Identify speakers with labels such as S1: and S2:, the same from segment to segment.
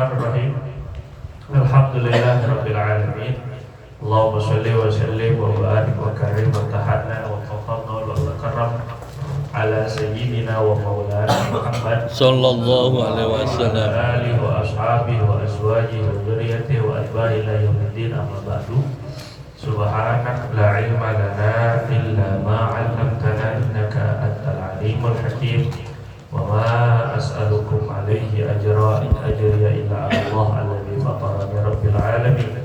S1: Bismillahirrahmanirrahim. Alhamdulillahirabbil alamin. Allahumma shalli wa sallim wa barik wa karim wa tahanna wa tafaddal wa takarram ala sayyidina wa maulana Muhammad
S2: sallallahu alaihi wasallam
S1: alihi wa ashabihi wa azwajihi wa dzurriyyatihi wa atba'ihi ila yaumiddin, amma ba'du. Subhanaka la ilma lana illa ma 'allamtana innaka antal alimul hakim. Wa ma as'alukum alaihi ajra in ajriya illa 'ala Allah alladzi fatarani rabbil alamin.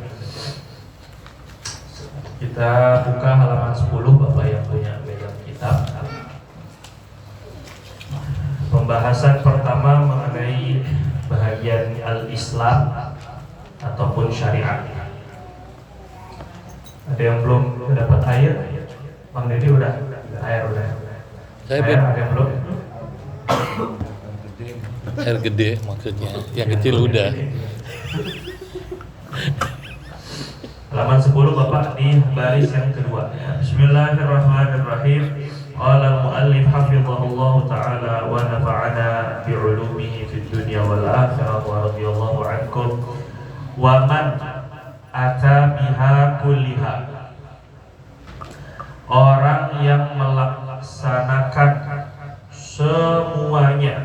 S1: Kita buka halaman 10, Bapak yang punya pegang kitab. Pembahasan pertama mengenai bahagian al-Islam ataupun syariat. Ada yang belum dapat air? Bang Deddy udah? Air udah.
S2: Saya
S1: Air ada yang belum?
S2: air gede maksudnya, yang kecil udah.
S1: Halaman 10 Bapak di baris yang kedua. Bismillahirrahmanirrahim. Qala al-muallif hafizahullahu ta'ala wa nafa'ana bi 'ulumihi fid dunya wal akhirah wa radhiyallahu ankum wa man ata biha kulliha. Orang yang melaksanakan semuanya,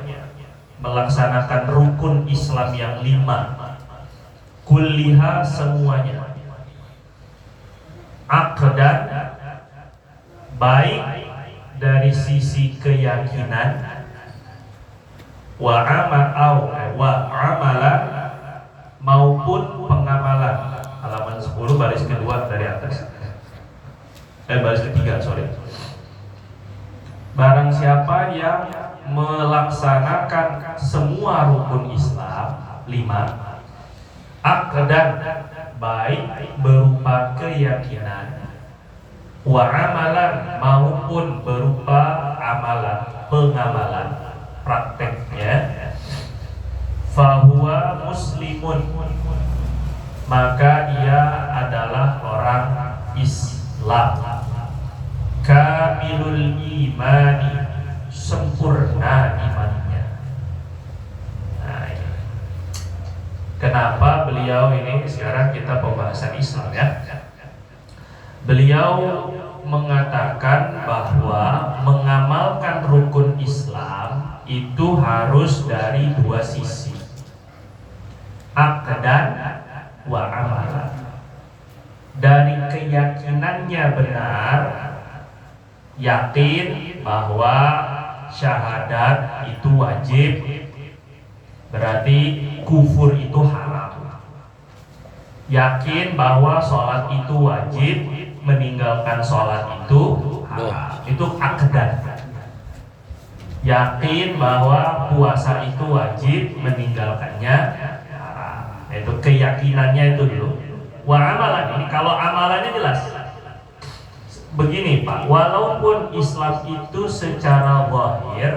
S1: melaksanakan rukun Islam yang 5, kulliha semuanya, aqdan baik dari sisi keyakinan, wa amala maupun pengamalan. Halaman 10 baris kedua dari atas. Baris ketiga, sorry. Barang siapa yang melaksanakan semua rukun Islam 5, aqdan baik berupa keyakinan, wa amalan maupun berupa amalan, pengamalan, prakteknya, fahuwa muslimun, maka dia adalah orang Islam, kamilul imani, sempurna imannya. Nah, ini. Kenapa beliau ini sekarang kita pembahasan Islam ya? Beliau mengatakan bahwa mengamalkan rukun Islam itu harus dari dua sisi, aqdan wa amalan. Dari keyakinannya benar, yakin bahwa syahadat itu wajib, berarti kufur itu haram. Yakin bahwa sholat itu wajib, meninggalkan sholat itu haram. Itu aqdan. Yakin bahwa puasa itu wajib, meninggalkannya haram. Itu keyakinannya itu dulu. Wa amalan, ini kalau amalannya jelas. Begini Pak, walaupun Islam itu secara zahir,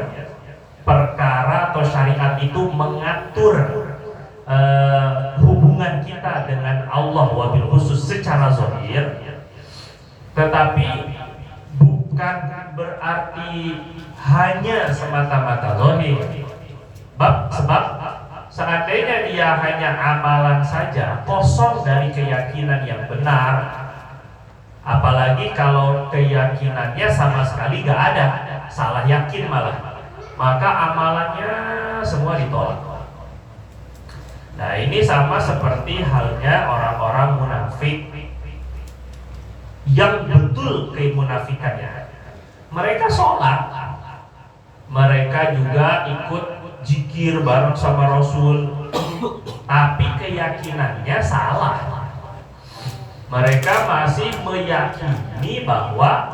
S1: perkara atau syariat itu mengatur hubungan kita dengan Allah wabil khusus secara zahir, tetapi bukan berarti hanya semata-mata zahir. Sebab seandainya dia hanya amalan saja, kosong dari keyakinan yang benar, apalagi kalau keyakinannya sama sekali gak ada, salah yakin malah, maka amalannya semua ditolak. Nah, ini sama seperti halnya orang-orang munafik yang betul kemunafikannya. Mereka sholat, mereka juga ikut zikir bareng sama Rasul, tapi keyakinannya salah. Mereka masih meyakini bahwa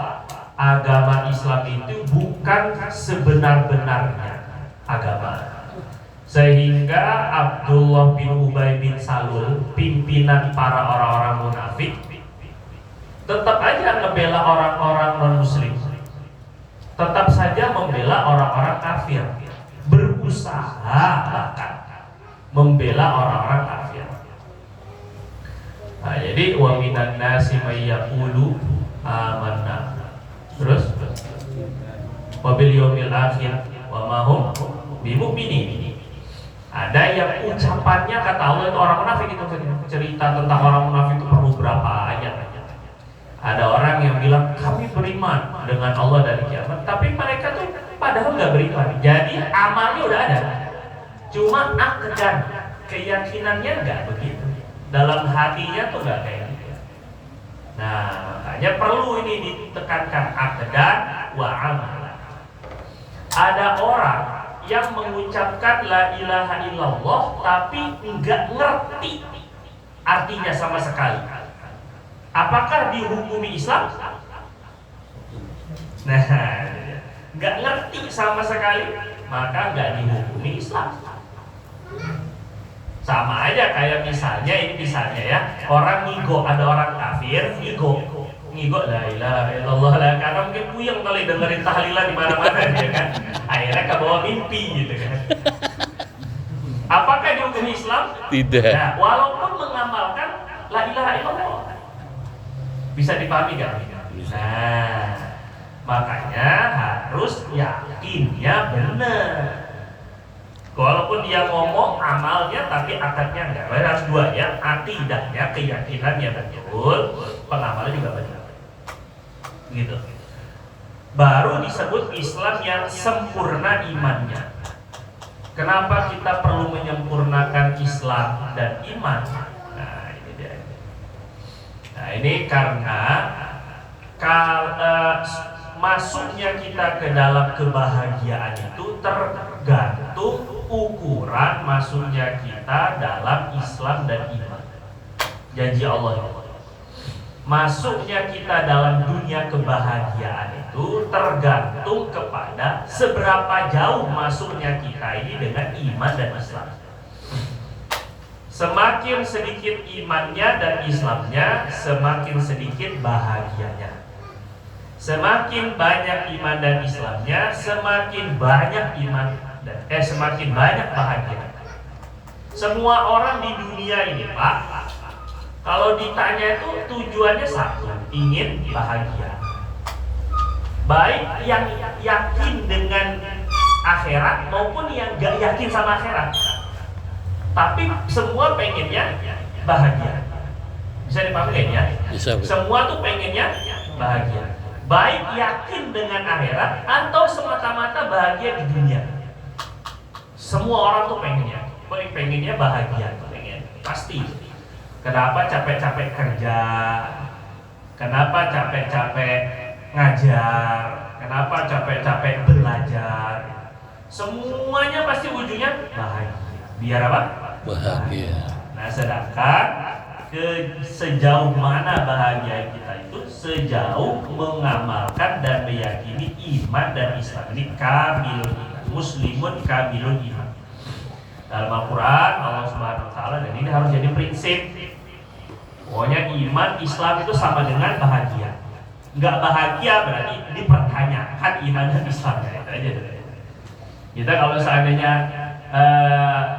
S1: agama Islam itu bukan sebenar-benarnya agama. Sehingga Abdullah bin Ubay bin Salul, pimpinan para orang-orang munafik, tetap aja ngebela orang-orang non-muslim, tetap saja membela orang-orang kafir, berusaha bahkan membela orang-orang kafir. Nah, jadi wa minan nasi may yaqulu amanna, terus wa bil yaumil akhir wa ma hum bimu'minin. Ada yang ucapannya kata Allah itu orang munafik itu, cerita tentang orang munafik itu perlu berapa ayat. Ada orang yang bilang kami beriman dengan Allah dan kiamat, tapi mereka tuh padahal nggak beriman. Jadi amalnya udah ada, cuma akidah keyakinannya nggak begitu. Dalam hatinya tuh nggak kayak gitu. Nah, makanya perlu ini ditekankan akidah wa amal. Ada orang yang mengucapkan la ilaha illallah tapi nggak ngerti artinya sama sekali. Apakah dihukumi Islam? Nah, nggak ngerti sama sekali, maka nggak dihukumi Islam. Sama aja kayak misalnya ya, orang ngigo, ada orang kafir ngigo la ilaha illallah lah, karena mungkin puyeng kali dengerin tahlilan di mana-mana dia kan, akhirnya kebawa mimpi gitu kan. Apakah dihukumi Islam?
S2: Tidak.
S1: Nah, walaupun mengamalkan la ilaha illallah, bisa dipahami gak? Nah, makanya harus yakinnya benar. Walaupun dia ngomong amalnya tapi akadnya enggak. Harus dua ya, akidahnya, keyakinannya betul, pengamalnya juga benar. Gitu. Baru disebut Islam yang sempurna imannya. Kenapa kita perlu menyempurnakan Islam dan iman? Nah, ini dia. Nah, ini karena masuknya kita ke dalam kebahagiaan itu tergantung ukuran masuknya kita dalam Islam dan iman. Janji Allah. Masuknya kita dalam dunia kebahagiaan itu tergantung kepada seberapa jauh masuknya kita ini dengan iman dan Islam. Semakin sedikit imannya dan Islamnya, semakin sedikit bahagianya. Semakin banyak iman dan Islamnya, semakin banyak semakin banyak bahagia. Semua orang di dunia ini, Pak, kalau ditanya itu tujuannya satu, ingin bahagia. Baik yang yakin dengan akhirat maupun yang gak yakin sama akhirat, tapi semua pengennya bahagia. Bisa dipahami ya?
S2: Bisa.
S1: Semua tuh pengennya bahagia. Baik yakin dengan akhirat atau semata-mata bahagia di dunia. Semua orang tuh pengennya bahagia, pengen pasti. Kenapa capek-capek kerja? Kenapa capek-capek ngajar? Kenapa capek-capek belajar? Semuanya pasti ujungnya bahagia. Biar apa?
S2: Bahagia.
S1: Nah, sedangkan sejauh mana bahagia kita itu sejauh mengamalkan dan meyakini iman dan Islam. Ini kamilun iman, muslimun kamilun iman. Dalam Al-Quran Allah Subhanahu Wa Taala, dan ini harus jadi prinsip. Pokoknya iman Islam itu sama dengan bahagia. Enggak bahagia berarti dipertanyakan iman dan Islamnya. Itu aja. Kita kalau seandainya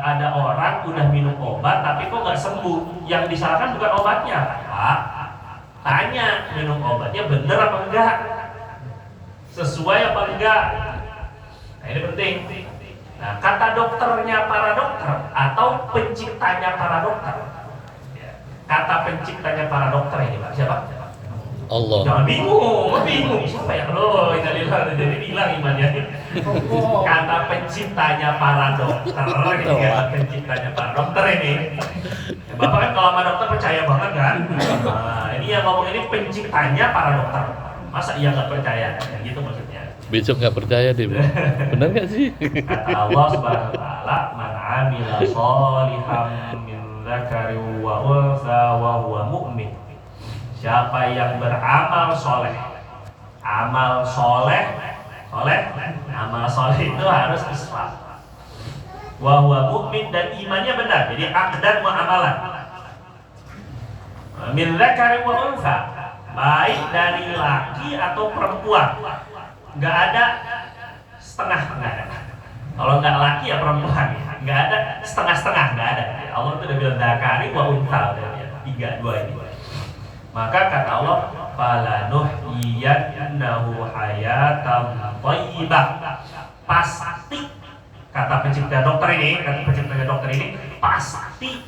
S1: ada orang udah minum obat tapi kok nggak sembuh, yang disalahkan bukan obatnya, Pak. Tanya minum obatnya bener apa enggak, sesuai apa enggak. Nah, ini penting. Nah, kata dokternya para dokter atau penciptanya para dokter. Kata penciptanya para dokter ini, Pak, siapa?
S2: Allah.
S1: Jangan bingung siapa ya? Loh, innalillahi jadi bilang imannya. Kata penciptanya para dokter ini, kata penciptanya para dokter ini. Bapak kan kalau sama dokter percaya banget kan? Nah, ini yang ngomong ini penciptanya para dokter. Masa iya nggak percaya? Ya, gitu maksudnya.
S2: Besok nggak percaya deh, Bang. Benar nggak sih?
S1: Kata Allah Subhanahu Wa Taala, "Man 'amila sholihan min dzakarin wa unsa wa huwa mu'min." Siapa yang beramal soleh, amal soleh, amal soleh itu harus Islam. Wa huwa mu'min, dan imannya benar. Jadi aqdan wa amalan. Min dzakarin wa unsa, baik dari laki atau perempuan. Nggak ada setengah, nggak ada. Kalau nggak laki ya perempuan, nggak ada setengah-setengah, nggak ada. Allah itu udah bilang dzakari wa unsa, tiga dua ini. Maka kata Allah, falanuhyiyannahu hayatan thayyibah. Pasti kata pencipta dokter ini, pasti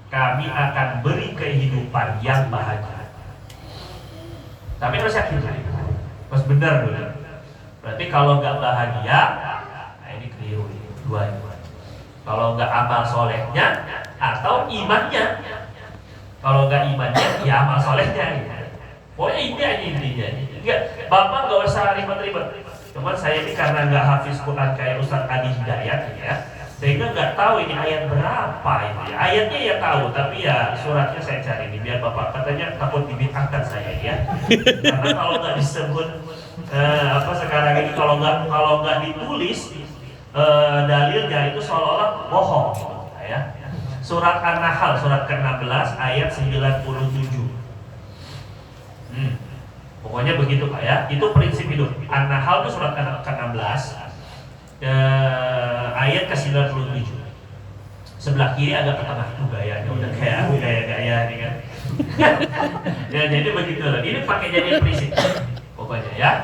S1: kami akan beri kehidupan yang bahagia. Tapi harus yakin, harus benar dulu. Berarti kalau nggak bahagia, nah ini keliru dua. Kalau nggak amal solehnya atau imannya. Kalau nggak imannya, ya amal solehnya. Pokoknya ini aja intinya. Bapak nggak usah ribet-ribet. Cuman saya ini karena nggak hafiz Quran kayak Ustaz Adi Hidayat ya, sehingga nggak tahu ini ayat berapa ini. Ayatnya ya tahu, tapi ya suratnya saya cari nih biar bapak katanya takut dibid'ahkan saya ya. Karena kalau nggak disebut sekarang ini kalau nggak ditulis dalilnya itu seolah-olah bohong ya. Surat An-Nahl surat ke-16 ayat 97. Pokoknya begitu Pak ya. Itu prinsip hidup. An-Nahl itu surat ke-16 ayat ke-97. Sebelah kiri agak ke tengah tuh gayanya udah kayak gaya nih kan. Ya jadi begitu lah. Ini pakai jadi prinsip. Pokoknya ya.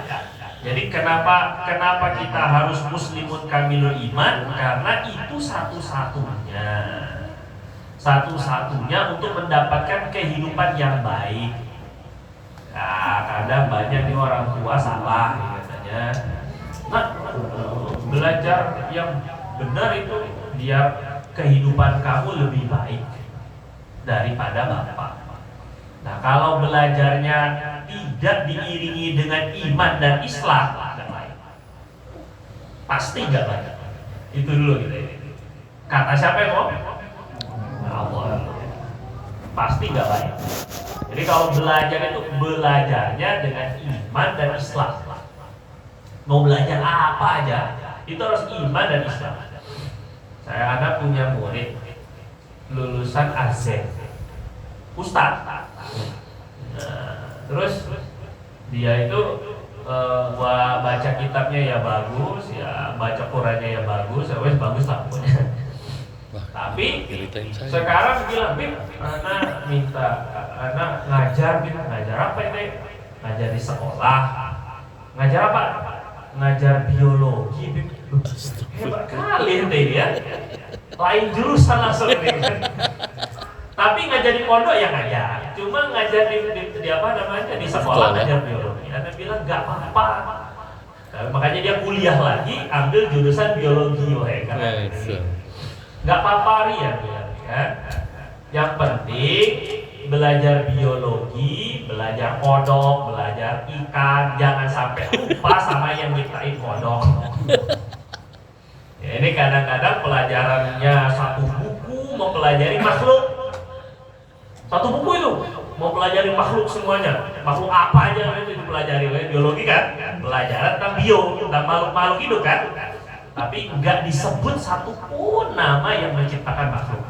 S1: Jadi kenapa kita harus muslimun kamilul iman? Karena itu satu-satunya untuk mendapatkan kehidupan yang baik. Nah, kadang banyak nih orang tua salah katanya. Nah, belajar yang benar itu biar kehidupan kamu lebih baik daripada bapak. Nah, kalau belajarnya tidak diiringi dengan iman dan Islam, nggak baik. Pasti nggak baik. Itu dulu gitu. Kata siapa yang ngomong? Allah. Pasti nggak baik. Jadi kalau belajar itu belajarnya dengan iman dan Islam. Mau belajar apa aja, itu harus iman dan Islam. Saya ada punya murid lulusan AZ, Ustaz. Terus dia itu baca kitabnya ya bagus, ya baca Qurannya ya bagus, bagus lah pokoknya. Tapi sekarang bilang, Bib, anak minta anak ngajar apa ini? Ngajar di sekolah. Ngajar apa? Ngajar biologi, Bib. Hebat kali ini ya. Lain jurusan langsung ini. Tapi ngajar di pondok ya ngajar. Cuma ngajar di apa namanya di sekolah ngajar biologi. Anak bilang nggak apa-apa. Nah, makanya dia kuliah lagi, ambil jurusan biologi, kan? Nggak apa-apa ya, kan? Yang penting belajar biologi, belajar kodok, belajar ikan, jangan sampai lupa sama yang nyiptain kodok. Ya, ini kadang-kadang pelajarannya satu buku mempelajari makhluk. Satu buku itu mau pelajari makhluk semuanya. Makhluk apa aja itu dipelajari, biologi kan? Pelajaran tentang tentang makhluk hidup kan? Tapi nggak disebut satupun nama yang menciptakan makhluk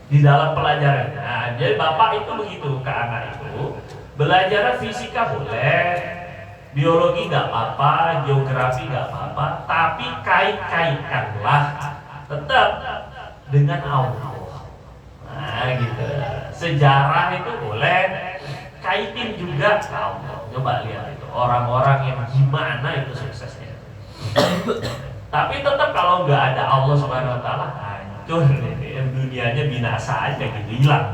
S1: di dalam pelajaran. Nah, jadi bapak itu begitu ke anak itu, belajar fisika boleh, biologi nggak apa-apa, geografi nggak apa-apa, tapi kait-kaitkanlah tetap dengan Allah. Nah, gitu. Sejarah itu boleh, kaitin juga Allah. Coba lihat itu orang-orang yang gimana itu suksesnya. Tapi tetap kalau nggak ada Allah Subhanahu Wa Taala hancur, dunianya binasa aja gitu, hilang.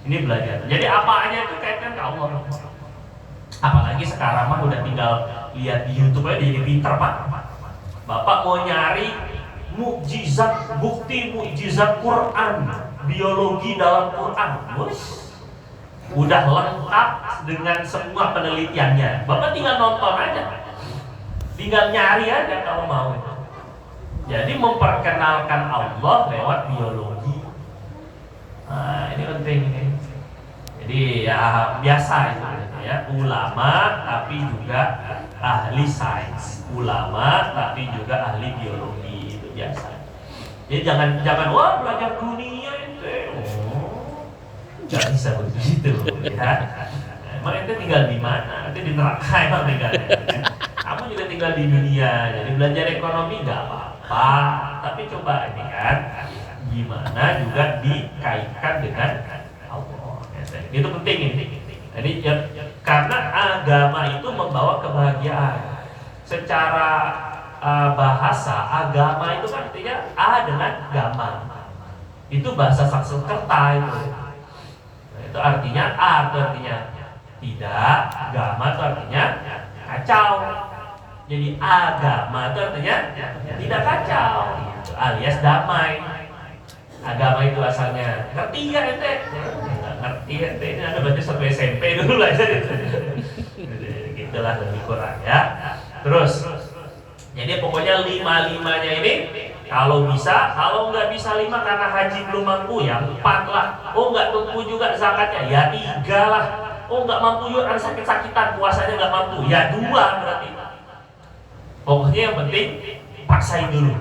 S1: Ini belajar. Jadi apa aja itu kaitkan ke Allah. Apalagi sekarang mah udah tinggal lihat di YouTube aja jadi pinter Pak. Bapak mau nyari bukti mukjizat Quran, biologi dalam Quran, udah lengkap dengan semua penelitiannya. Bapak tinggal nonton aja. Tinggal nyari aja kalau mau. Jadi memperkenalkan Allah lewat biologi. Nah, ini penting ini. Jadi ya biasa itu ya, ulama tapi juga ahli sains, ulama tapi juga ahli biologi, itu biasa. Jadi jangan wah belajar dunia itu. Nggak bisa begitu ya. Emang itu tinggal di mana? Nanti di neraka emang tinggalnya. Kamu juga tinggal di dunia, jadi belajar ekonomi nggak apa-apa, tapi coba ini kan gimana juga dikaitkan dengan Allah. Itu penting ini. Jadi karena agama itu membawa kebahagiaan. Secara bahasa agama itu kan artinya a dengan gama. Itu bahasa Sanskerta itu. Nah, itu artinya a itu artinya tidak, gama itu artinya kacau. Jadi agama itu artinya tidak kacau, gitu. Alias damai. Agama itu asalnya ngerti ya ente? Nggak ngerti ente, ini ada baca satu SMP dulu lah gitu. Gitulah lebih kurang ya. Terus, jadi pokoknya 5-5-nya ini kalau bisa, kalau nggak bisa 5 karena haji belum mampu ya 4 lah. Oh nggak mampu juga zakatnya ya 3 lah. Oh nggak mampu juga karena sakit-sakitan puasanya nggak mampu ya 2 berarti. Pokoknya yang penting paksain dulu.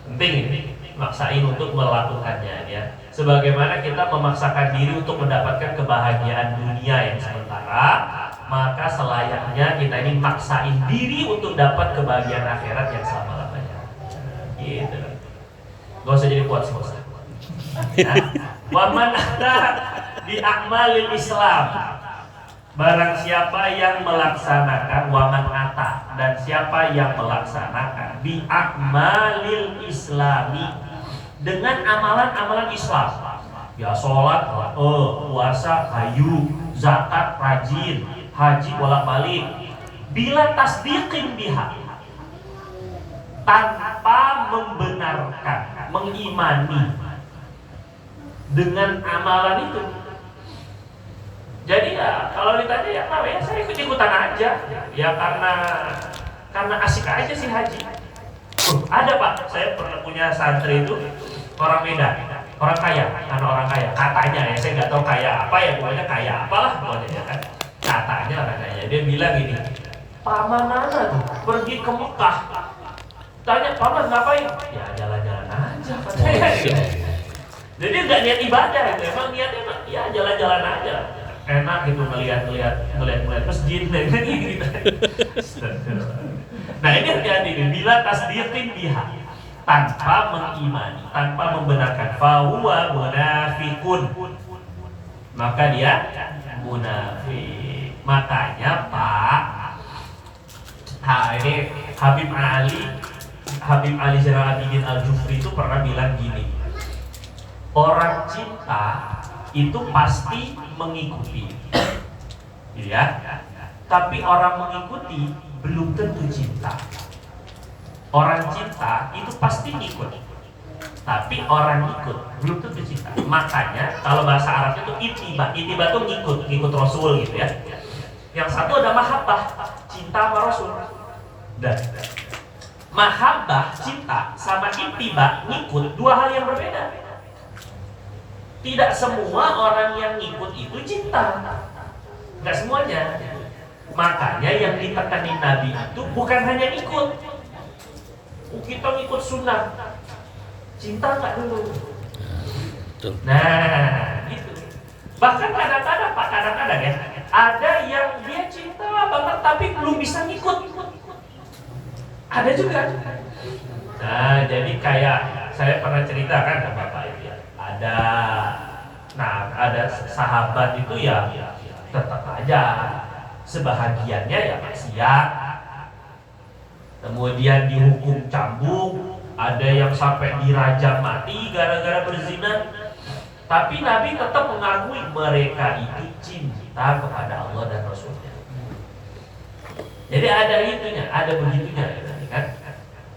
S1: Penting ini, maksain untuk melakukannya ya. Sebagaimana kita memaksakan diri untuk mendapatkan kebahagiaan dunia yang sementara, maka selayaknya kita ini maksain diri untuk dapat kebahagiaan akhirat yang selama-lamanya. Gitu. Gak usah jadi kuat semua. Waman ada di akmalil Islam. Barang siapa yang melaksanakan waman ata, dan siapa yang melaksanakan bi akmalil islami, dengan amalan-amalan Islam. Ya sholat, puasa, hayu, zakat, rajin, haji bolak-balik. Bila tasdiqin biha, tanpa membenarkan, mengimani dengan amalan itu. Jadi ya kalau ditanya ya apa ya, saya ikut-ikutan aja. Ya karena asik aja sih haji. Ada Pak, saya pernah punya santri itu orang Medan, orang kaya, karena orang kaya. Katanya ya, saya nggak tahu kaya apa ya, pokoknya kaya apalah pokoknya ya kan. Katanya orang kaya. Dia bilang gini, paman Nana tuh pergi ke Mekah. Tanya paman ngapain? Ya jalan-jalan aja katanya. Jadi nggak niat ibadah itu, emang niatnya ya jalan-jalan aja. Enak gitu ngeliat masjid gitu. Nah ini hati-hati nih, bila tasdiqin biha, tanpa mengimani, tanpa membenarkan, fahuwa munafikun, maka dia munafik. Makanya Pak, ini Habib Ali Zainal Abidin Al-Jufri itu pernah bilang gini, orang cinta itu pasti mengikuti, ya. Tapi orang mengikuti belum tentu cinta. Orang cinta itu pasti ngikut, tapi orang ikut belum tentu cinta. Makanya kalau bahasa Arab itu itiba itu ngikut Rasul gitu ya. Yang satu ada mahabbah, cinta sama Rasul. Dan mahabbah, cinta sama itiba, ngikut, dua hal yang berbeda. Tidak semua orang yang ngikut itu cinta, nggak semuanya. Makanya yang ditekanin Nabi itu bukan hanya ikut. Kita ngikut sunnah, cinta nggak dulu. Nah, gitu. Bahkan kadang-kadang ya, ada yang dia cinta banget tapi belum bisa ngikut. Ada juga. Nah, jadi kayak saya pernah ceritakan ke Bapak itu ya. Ada sahabat itu ya tetap aja sebahagiannya ya maksiat, kemudian dihukum cambuk, ada yang sampai dirajam mati gara-gara berzina. Tapi Nabi tetap mengakui mereka itu cinta kepada Allah dan Rasulnya. Jadi ada itunya, ada begitunya kan?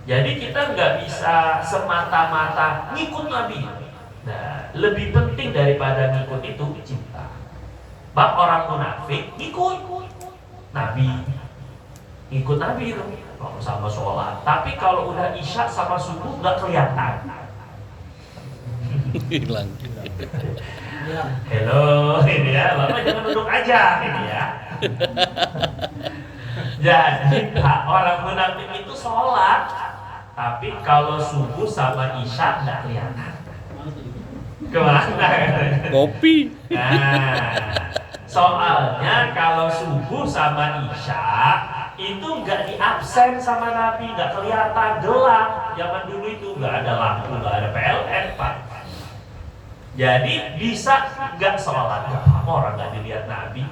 S1: Jadi kita nggak bisa semata-mata ngikut Nabi. Nah, lebih penting daripada ngikut itu cinta. Bab orang munafik ikut Nabi itu kalau sama sholat. Tapi kalau udah isya sama subuh nggak kelihatan.
S2: Hilang.
S1: Hello, ini ya, Bapak jangan duduk aja ini ya. Jadi orang munafik itu sholat, tapi kalau subuh sama isya nggak kelihatan. Kemana?
S2: Kopi.
S1: Nah, soalnya kalau subuh sama isya itu nggak diabsen sama Nabi, nggak kelihatan, gelap. Zaman dulu itu nggak ada lampu, nggak ada PLN Pak. Jadi bisa nggak sholat, orang nggak dilihat Nabi.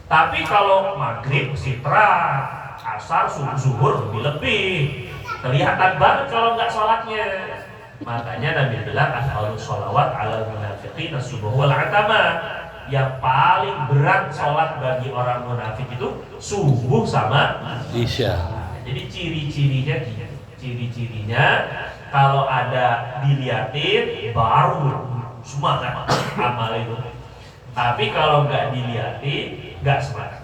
S1: Tapi kalau maghrib mesti terang, asar, subuh, zuhur lebih kelihatan banget kalau nggak sholatnya. Makanya Nabi bilang afdhalus sholawat ala munafiqin as-subuh wal atama. Yang paling berat sholat bagi orang munafik itu subuh sama
S2: Isya.
S1: Jadi ciri-cirinya kalau ada diliatin baru semangat amal itu. Tapi kalau nggak diliatin nggak semangat.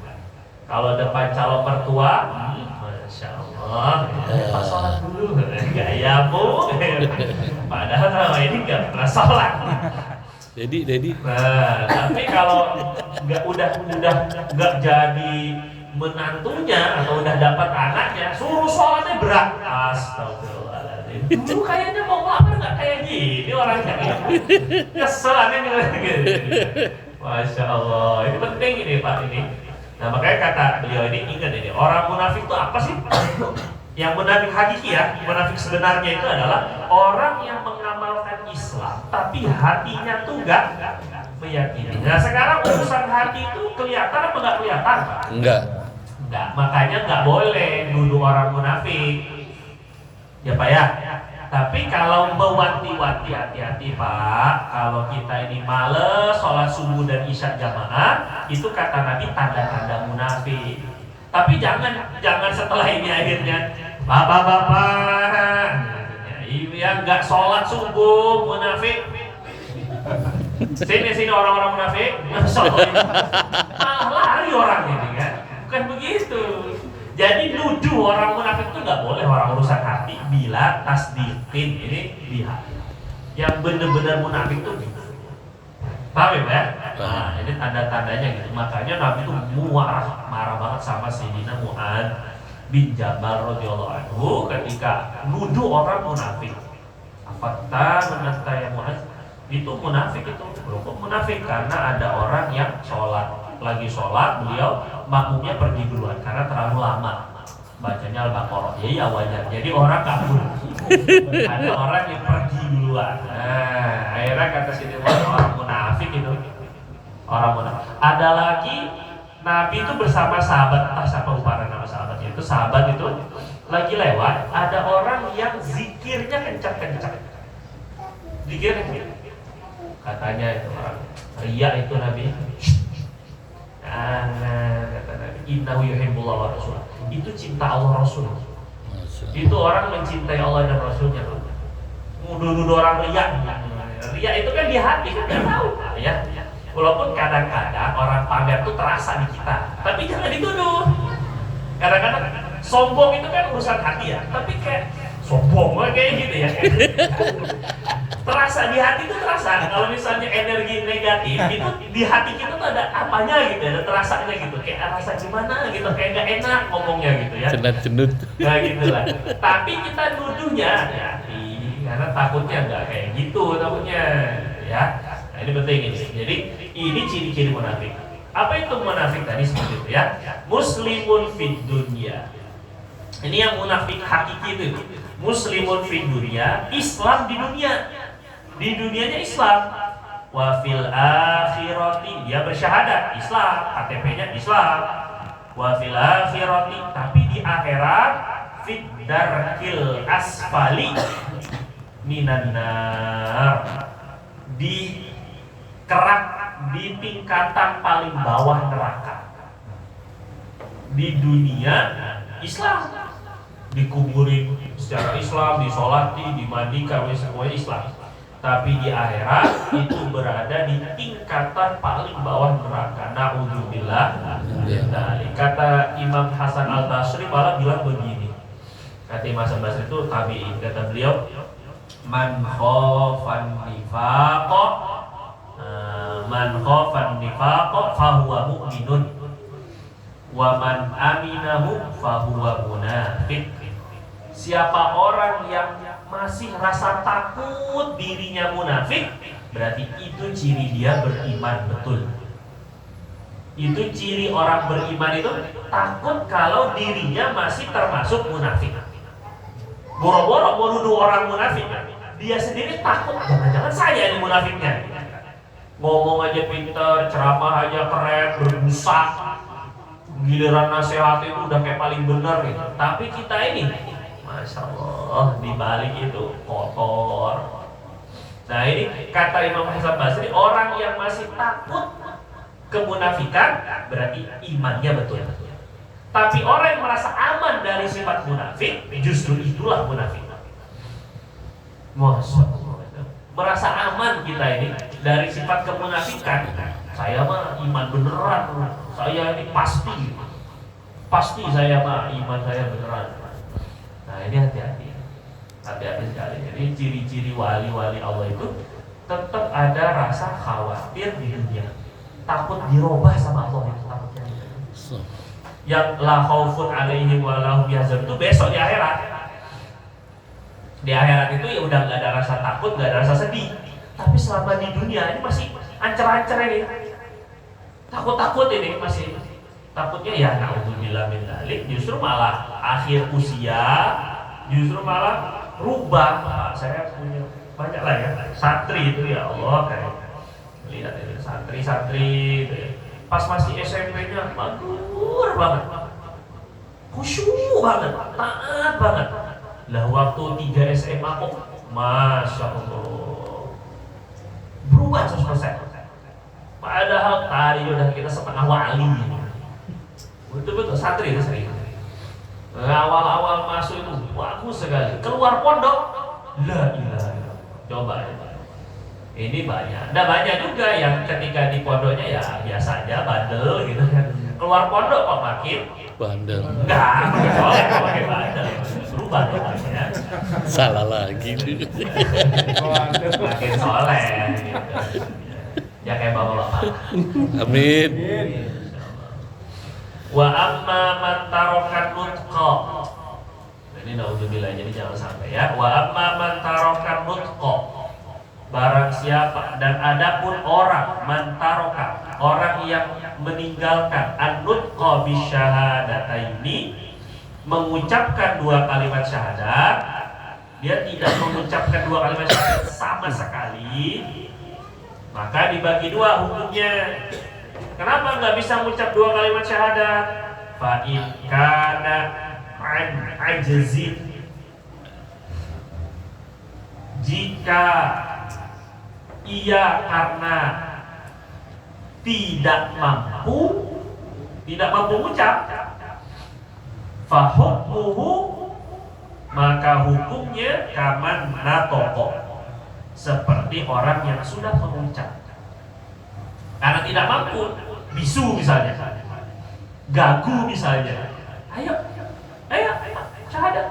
S1: Kalau depan calon mertua, masya Allah, pas sholat dulu, gayamu. Padahal selama ini nggak pernah sholat.
S2: Jadi.
S1: Nah, tapi kalau udah nggak jadi menantunya atau udah dapat anaknya, suruh sholatnya berat. Astagfirullahaladzim. Dulu kayaknya mau ngelamar nggak kayak gini orangnya. Keselannya gitu. Masya Allah, ini penting ini Pak ini. Nah makanya kata beliau ini, ingat ini, orang munafik itu apa sih? Yang munafik hakiki ya, munafik sebenarnya itu adalah orang yang mengamalkan Islam tapi hatinya tuh nggak meyakini. Nah sekarang urusan hati itu kelihatan apa nggak kelihatan Pak?
S2: Enggak.
S1: Makanya nggak boleh nuduh orang munafik ya Pak ya. Tapi kalau mewanti-wanti, hati-hati Pak, kalau kita ini males sholat subuh dan isya jamaah, itu kata Nabi tanda-tanda munafik. Tapi jangan setelah ini akhirnya bapak-bapak yang nggak sholat subuh munafik. Sini orang-orang munafik, malah lari orang ini kan, bukan begitu. Jadi nuduh orang munafik itu nggak boleh, orang urusan hati bila tasdiqin ini lihat. Yang benar-benar munafik itu gitu. Paham ya Pak? Nah ini tanda-tandanya gitu. Makanya Nabi itu marah banget sama Sayyidina Mu'adz bin Jabal radhiyallahu anhu ketika nuduh orang munafik. Apakah menata ya Mu'adz? Itu munafik itu, berhukum munafik karena ada orang yang lagi sholat, beliau makmumnya pergi duluan karena terlalu lama bacanya Al-Baqarah. Ya wajar. Jadi orang kabur. Ada orang yang pergi duluan. Nah, akhirnya kata sini orang munafik itu. Orang munafik. Ada lagi Nabi itu bersama sahabat, entah siapa lupa nama sahabatnya itu. Sahabat itu lagi lewat, ada orang yang zikirnya kencang-kencang. Zikirnya kencang. Katanya itu orang riya itu Nabi. Kata Nabi, innahu yuhibbullah wa rasulah. Itu cinta Allah Rasul. Itu orang mencintai Allah dan Rasulnya. Nuduh orang riya. Riya itu kan di hati, kan nggak tahu ya. Walaupun kadang-kadang orang pamer itu terasa di kita, tapi jangan dituduh. Kadang-kadang sombong itu kan urusan hati ya, tapi kayak sombong kayak gitu ya. Terasa di hati itu terasa. Kalau misalnya energi negatif itu di hati kita tuh ada apanya gitu, ada terasanya gitu. Kayak rasa gimana gitu, kayak nggak enak ngomongnya gitu ya.
S2: Cenut-cenut.
S1: Nah gitulah. Tapi kita nuduhnya hati, karena takutnya nggak kayak gitu takutnya ya. Nah, ini penting ini. Jadi ini ciri-ciri munafik. Apa itu munafik tadi seperti itu ya? Muslimun fid dunya. Ini yang munafik hakiki itu. Muslimun fid dunya, Islam di dunia. Di dunianya Islam, wa fil akhirati dia bersyahadat Islam, KTP-nya Islam, wa fil akhirati tapi di akhirat fid darkil asfali minan nar, di kerak di tingkatan paling bawah neraka. Di dunia Islam, dikuburin secara Islam, disolati, dimandikan, semuanya Islam. Tapi di akhirat itu berada di tingkatan paling bawah neraka. Na'udzubillah. Nah, kata Imam Hasan Al-Basri malah bilang begini. Kata Imam Hasan Al-Basri itu tabi'in. Kata beliau, man khafan nifaqa fahuwa mu'minun wa man aminahu fahuwa munafiq. Siapa orang yang masih rasa takut dirinya munafik, berarti itu ciri dia beriman betul. Itu ciri orang beriman itu takut kalau dirinya masih termasuk munafik. Boro-boro mau nuduh orang munafik, dia sendiri takut jangan-jangan saya ini munafiknya. Ngomong aja pintar, ceramah aja keren, berbusa, giliran nasihat itu udah kayak paling benar gitu. Tapi kita ini, masya Allah, dibalik itu kotor. Nah ini kata Imam Hasan Basri, orang yang masih takut kemunafikan berarti imannya betul. Tapi orang yang merasa aman dari sifat munafik, justru itulah munafik. Masya Allah, merasa aman kita ini dari sifat kemunafikan. Saya mah iman beneran, saya ini pasti saya mah iman saya beneran. Nah ini hati-hati sekali. Jadi ciri-ciri wali-wali Allah itu tetap ada rasa khawatir di dunia, takut dirubah sama Allah itu takutnya. Yang la khaufun alaihim wa lahum yahzanun itu besok di akhirat. Di akhirat itu ya udah nggak ada rasa takut, nggak ada rasa sedih. Tapi selama di dunia ini masih ancer-ancer ini, takut ini masih takutnya ya naudzubillah min dzalik. Justru malah akhir usia, justru malah rubah. Saya punya banyak lah ya santri itu ya Allah kayak lihat ini santri itu ya. Pas masih SMP-nya magur banget, khusyuk banget, taat banget. Lah waktu 3 SMA kok masya Allah berubah 100%. Padahal tadi udah kita setengah wali, betul-betul santri itu sering. Awal-awal masuk itu bagus sekali, keluar pondok, la ilaha illallah. Coba ya. Ini banyak, nah banyak juga yang ketika di pondoknya ya biasa aja bandel gitu kan. Keluar pondok kok makin
S2: bandel.
S1: Enggak, pakai bandel. Berubah ya.
S2: Salah lagi.
S1: Makin soleh gitu. Ya kayak bapak-bapak.
S2: Amin.
S1: Wa amma man tarokan nutqa. Ini naudzubillah, jadi jangan sampai ya. Wa amma man tarokan nutqa. Barang siapa dan adapun orang mantaroka, orang yang meninggalkan an-nutqa bisyahadataini, mengucapkan 2 kalimat syahadat, dia tidak mengucapkan 2 kalimat syahadat sama sekali, maka dibagi 2 hukumnya. Kenapa nggak bisa mengucap 2 kalimat syahadat? Fa in kana an ajzin, jika ia karena tidak mampu mengucap, fahukmuhu, maka hukumnya kaman natoko, seperti orang yang sudah mengucap. Karena tidak mampu, bisu misalnya, gagu misalnya, ayo syahadat.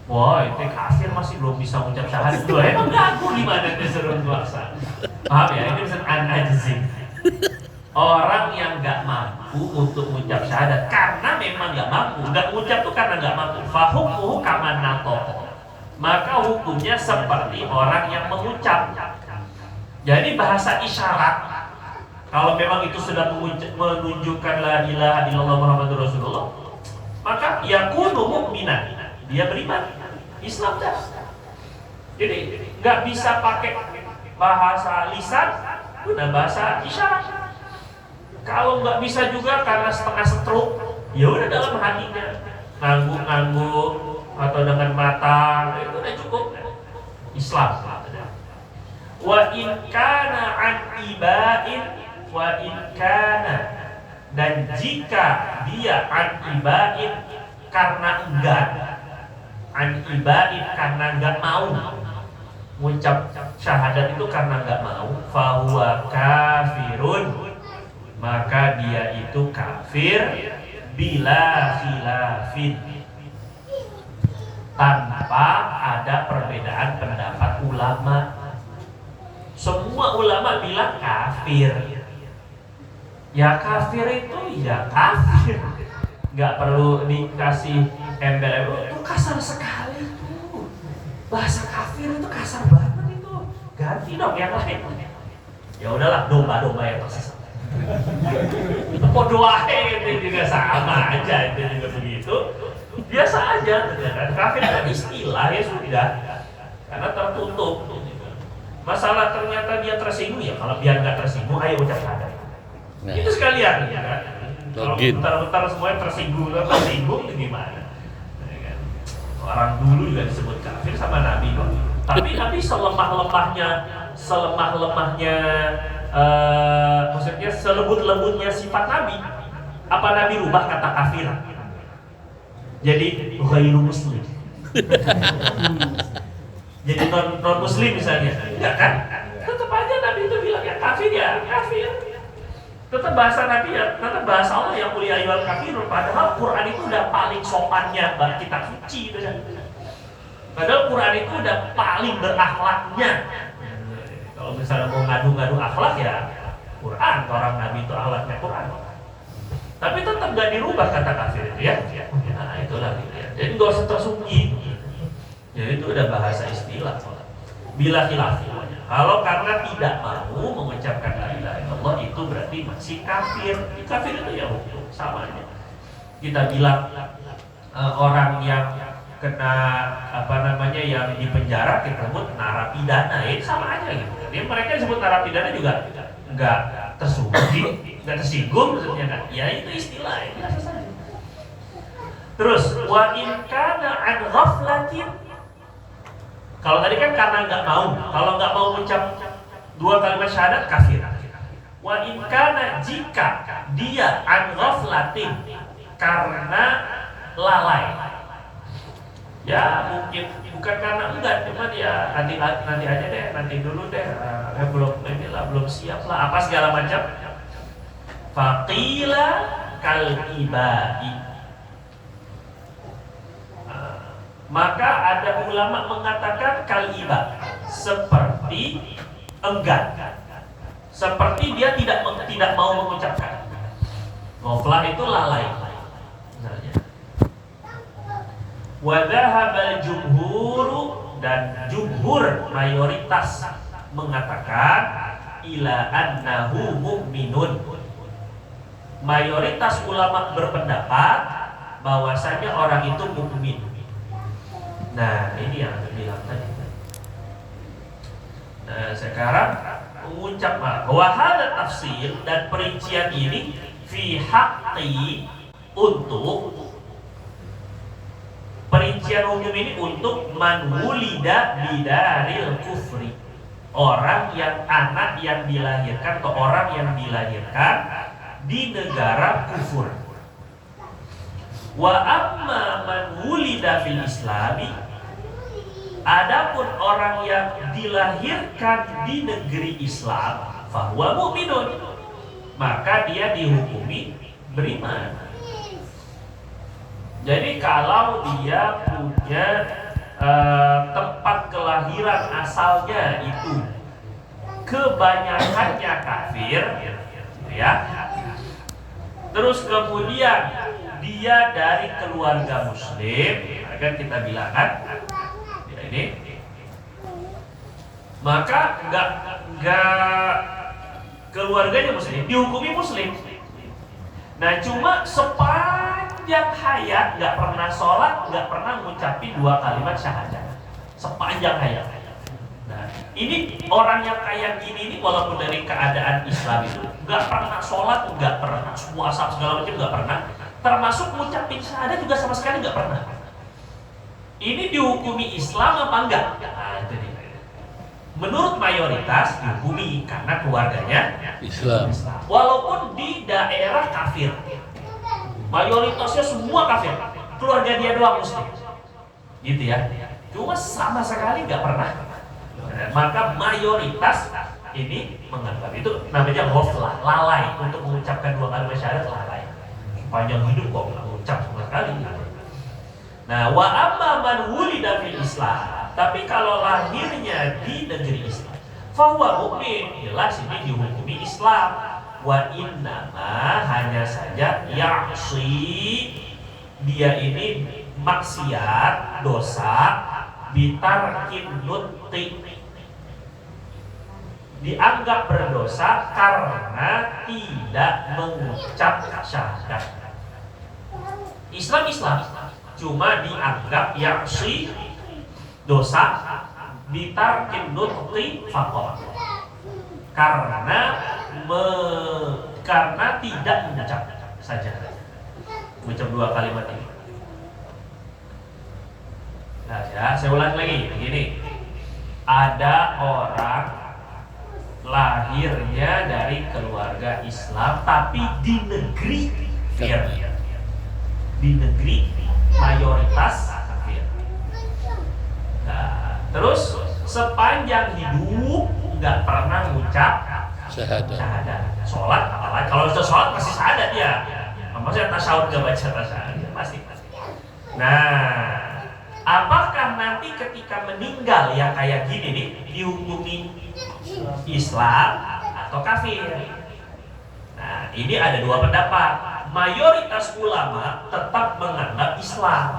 S1: Wah, itu kafir masih belum bisa mengucap syahadat dulu. Emang gagu gimana disuruh puasa? Paham ya? Ini bisa an-ajzi. Orang yang nggak mampu untuk mengucap syahadat karena memang nggak mampu, nggak mengucap tuh karena nggak mampu. Fahukmuhu kaman nato. Maka hukumnya seperti orang yang mengucap. Jadi bahasa isyarat, kalau memang itu sudah menunjukkan la ilaha illallah Muhammadur Rasulullah, maka yakunu mu'minan, dia beriman, Islam dah. Jadi nggak bisa pakai bahasa lisan, guna bahasa isyarat. Kalau nggak bisa juga karena setengah stroke, ya udah dalam hatinya ngangguk-ngangguk atau dengan mata, itu udah cukup Islam. Wa in kana an ibain, wa in kana, dan jika dia an ibain karena enggan, an ibain karena enggak mau mengucap syahadat itu karena enggak mau, fahuwa kafirun, maka dia itu kafir bila khilafin, tanpa ada perbedaan pendapat ulama. Semua ulama bilang kafir. Ya kafir itu ya kafir, nggak perlu dikasih embel-embel. Itu kasar sekali itu. Bahasa kafir itu kasar banget itu. Ganti dong yang lain. Ya udahlah, domba-domba yang tersesat. Podo aja itu juga sama aja, itu juga begitu. Biasa aja, kan? Kafir kan istilah ya sudah, karena tertutup. Masalah ternyata dia tersinggung, ya kalau biar nggak tersinggung, ayo ucap syahadat.
S2: Nah,
S1: Itu sekalian, ya kan? Kalau
S2: login.
S1: bentar-bentar semuanya tersinggung, itu gimana? Ya kan? Orang dulu juga disebut kafir sama Nabi kok. Tapi Nabi selemah-lemahnya, maksudnya selembut-lembutnya sifat Nabi. Apa Nabi rubah kata kafir? Jadi ghairu muslim. Jadi non muslim misalnya, enggak kan? Tetap aja Nabi itu bilang ya kafir ya kafir. Tetap bahasa Nabi ya, tetap bahasa Allah yang mulia ayyuhal kafirun. Padahal Quran itu udah paling sopannya kitab suci itu kan. Padahal Quran itu udah paling berakhlaknya. Kalau misalnya mau ngadu-ngadu akhlak ya Quran, orang Nabi itu akhlaknya Quran. Tapi tetap gak dirubah kata kafir itu ya. Nah itulah gitu ya. Jadi gak usah tersunggi. Ya itu udah bahasa istilah. Bila khilaf. Kalau karena tidak mau mengucapkan la ilaha illallah itu berarti masih kafir. Kafir itu ya hukum sama aja. Kita bilang orang yang kena yang di penjara kita sebut narapidana, itu sama aja gitu. Jadi mereka disebut narapidana juga enggak tersinggung maksudnya kan. Ya itu istilah ya, biasa saja. Terus wa in kana an ghaflatin. Kalau tadi kan karena nggak mau, kalau nggak mau mengucap dua kalimat syahadat kafir. Wa in kana jika dia an ghaflatin karena lalai. Ya mungkin bukan karena enggak, cuma ya nanti aja deh, nanti dulu deh, belum siap lah, apa segala macam. Faqila kal ibai. Maka ada ulama mengatakan kal-iba seperti enggan, seperti dia tidak mau mengucapkan. Ghaflah itu lalai. Wa dhahabal jumhur, dan jumhur mayoritas mengatakan ila annahu mu'minun. Mayoritas ulama berpendapat bahwasanya orang itu mukmin. Nah ini yang saya bilang tadi. Nah sekarang mengucap bahwa hada tafsir dan perincian ini fi haqqi, untuk perincian hukum ini untuk man wulida bidaril kufri, orang yang anak yang dilahirkan atau orang yang dilahirkan di negara kufur. Wa amma man wulida fil islami, adapun orang yang dilahirkan di negeri Islam, fahuwa mu'minun, maka dia dihukumi beriman. Jadi kalau dia punya tempat kelahiran asalnya itu kebanyakannya kafir, ya. Terus kemudian dia dari keluarga muslim, kan kita bilang kan, ya ini, maka nggak keluarganya muslim, dihukumi muslim. Nah cuma sepanjang hayat nggak pernah sholat, nggak pernah mengucapin dua kalimat syahadat sepanjang hayat. Nah ini orang yang kayak gini ini walaupun dari keadaan Islam itu nggak pernah sholat, nggak pernah puasa segala macam, nggak pernah, termasuk mengucapin syahadat juga sama sekali nggak pernah. Ini dihukumi Islam apa enggak? Nah, itu dia. Menurut mayoritas dihukumi karena keluarganya
S2: Islam.
S1: Walaupun di daerah kafir, mayoritasnya semua kafir, keluarga dia doang muslim, gitu ya. Cuma sama sekali nggak pernah. Maka mayoritas ini menganggap itu namanya ghaflah, lalai untuk mengucapkan dua kalimat syahadat, lalai. Panjang hidup kok nggak mengucap sama sekali. Nah, wa amma man wulida fil Islam, tapi kalau lahirnya di negeri Islam, fahuwa mu'min, jelas ini dihukumi Islam. Wa innama, hanya saja ya'si, dia ini maksiat, dosa, bitarkin nuti, dianggap berdosa karena tidak mengucap syahadat. Islam, cuma dianggap ya'si, dosa, bitarkin nutqi faqat. Karena tidak mengucap saja. Mengucap dua kalimat ini. Nah, ya, saya ulang lagi begini. Ada orang lahirnya dari keluarga Islam tapi di negeri kafir. Di negeri mayoritas kafir. Nah, terus sepanjang hidup nggak pernah mengucap syahadat. Sholat apalagi kalau sudah sholat pasti syahadat ya. Maksudnya tasawuf nggak baca tasawuf pasti. Nah, apakah nanti ketika meninggal yang kayak gini nih dihukumi Islam atau kafir? Nah, ini ada dua pendapat. Mayoritas ulama tetap menganggap Islam.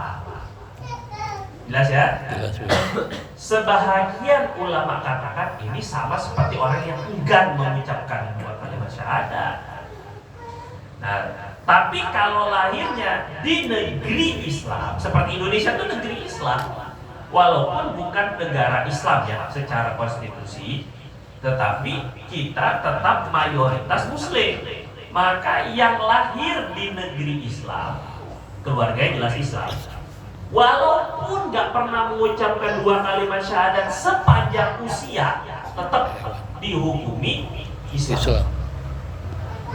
S1: Jelas ya?
S2: Jelas.
S1: Sebahagian ulama katakan ini sama seperti orang yang enggan mengucapkan dua kalimat syahadat. Nah, tapi kalau lahirnya di negeri Islam, seperti Indonesia itu negeri Islam, walaupun bukan negara Islam ya secara konstitusi, tetapi kita tetap mayoritas Muslim. Maka yang lahir di negeri Islam, keluarganya jelas Islam, walaupun nggak pernah mengucapkan dua kalimat syahadat sepanjang usia, tetap dihukumi Islam.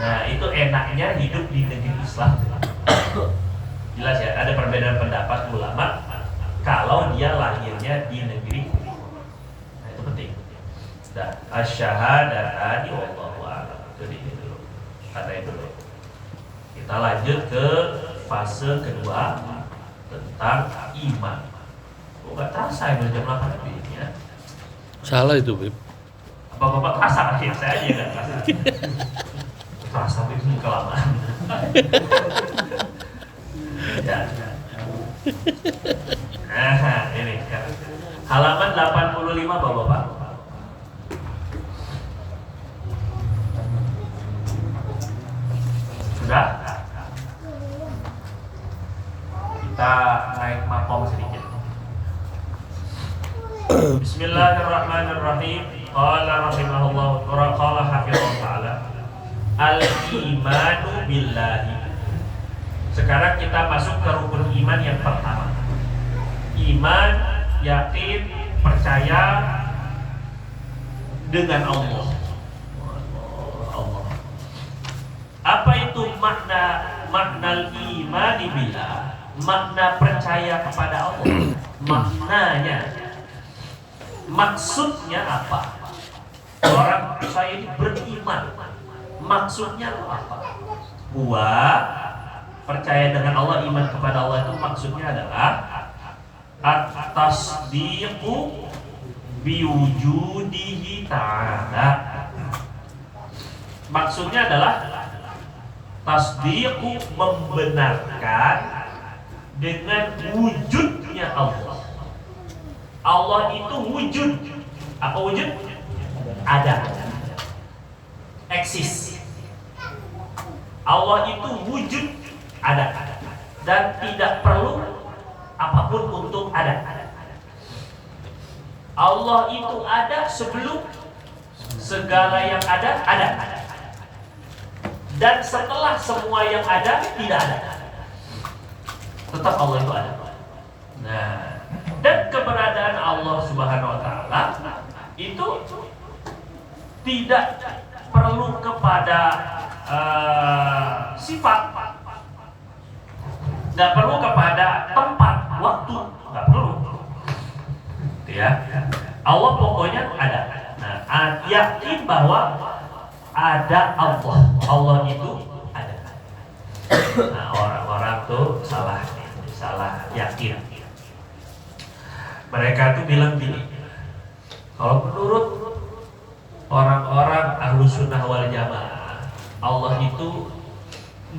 S1: Nah, itu enaknya hidup di negeri Islam. Jelas ya, ada perbedaan pendapat ulama kalau dia lahirnya di negeri. Nah, itu penting. Nah, asyhadatani wallahu a'lam. Jadi itu dulu. Kata itu dulu. Kita lanjut ke fase kedua tentang iman. Oh, nggak terasa ya jam 8 lebih ya.
S2: Salah itu, Bib.
S1: Apa Bapak terasa akhir saya aja nggak terasa. Terasa itu kelamaan. Ya. Nah, ini kan. Halaman 85 Bapak-bapak. Sudah? Kita naik makom sedikit. Bismillahirrahmanirrahim. Qala rahimahullah wa qala hafizallahu ta'ala. Al-imanu billahi. Sekarang kita masuk ke rukun iman yang pertama. Iman, yakin, percaya dengan Allah. Apa itu makna iman billah? Makna percaya kepada Allah. Maknanya, maksudnya apa? Orang saya ini beriman. Maksudnya apa? Gua percaya dengan Allah, iman kepada Allah itu maksudnya adalah at-tasdiqu biwujudihi ta'ala. Maksudnya adalah tasdiqu, membenarkan dengan wujudnya Allah. Allah itu wujud. Apa wujud? Ada. Eksis. Allah itu wujud, ada, dan tidak perlu apapun untuk ada. Allah itu ada sebelum segala yang ada. Dan setelah semua yang ada tidak ada. Tetap Allah itu ada. Nah, dan keberadaan Allah Subhanahu wa taala itu tidak perlu kepada sifat, nggak perlu kepada tempat, waktu, nggak perlu. Ya, Allah pokoknya ada. Nah, yakin bahwa ada Allah. Allah itu ada. Nah, orang-orang tuh salah yakin. Mereka tuh bilang gini, kalau menurut orang-orang Ahlus Sunnah wal Jamaah, Allah itu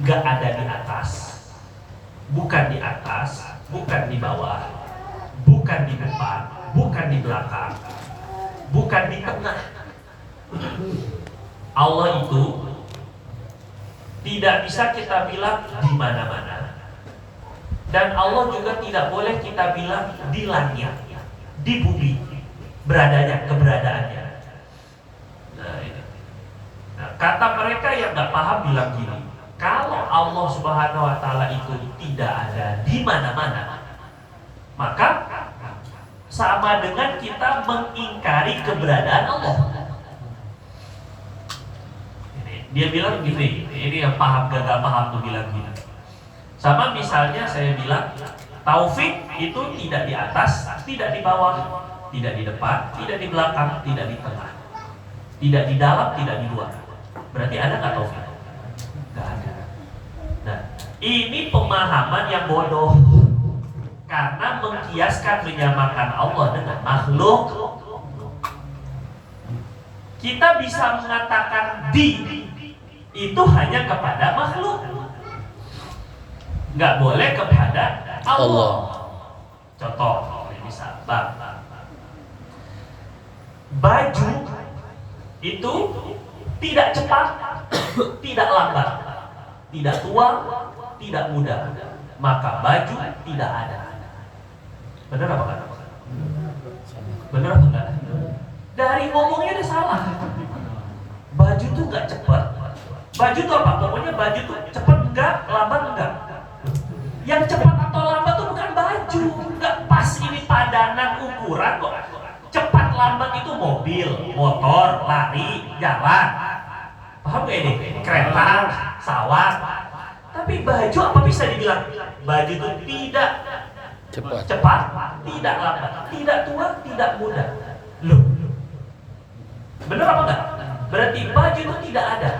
S1: nggak ada di atas, bukan di atas, bukan di bawah, bukan di depan, bukan di belakang, bukan di tengah. Allah itu tidak bisa kita bilang di mana-mana, dan Allah juga tidak boleh kita bilang di langit, di bumi, keberadaannya. Nah ini. Nah, kata mereka yang nggak paham bilang gini, kalau Allah Subhanahu Wa Taala itu tidak ada di mana-mana, maka sama dengan kita mengingkari keberadaan Allah. Dia bilang gini, ini yang paham gagal paham tuh bilang gini. Sama misalnya saya bilang taufik itu tidak di atas, tidak di bawah, tidak di depan, tidak di belakang, tidak di tengah, tidak di dalam, tidak di luar. Berarti ada nggak taufik? Nggak ada. Nah, ini pemahaman yang bodoh karena mengkiaskan menyamakan Allah dengan makhluk. Kita bisa mengatakan itu hanya kepada makhluk, nggak boleh kepada Allah. Contoh, misal baju itu tidak cepat, tidak lambat, tidak tua, tidak muda, maka baju tidak ada. Benar apa enggak? Benar apa enggak? Dari ngomongnya udah salah. Baju tuh nggak cepat. Baju tuh apa? Pokoknya baju tuh cepat enggak, lambat enggak. Yang cepat atau lambat tuh bukan baju, nggak pas ini padanan ukuran kok. Cepat lambat itu mobil, motor, lari, jalan. Paham gak ini? Kereta, pesawat. Tapi baju apa bisa dibilang? Baju itu tidak cepat, tidak lambat, tidak tua, tidak muda. Loh, benar apa enggak? Berarti baju itu tidak ada.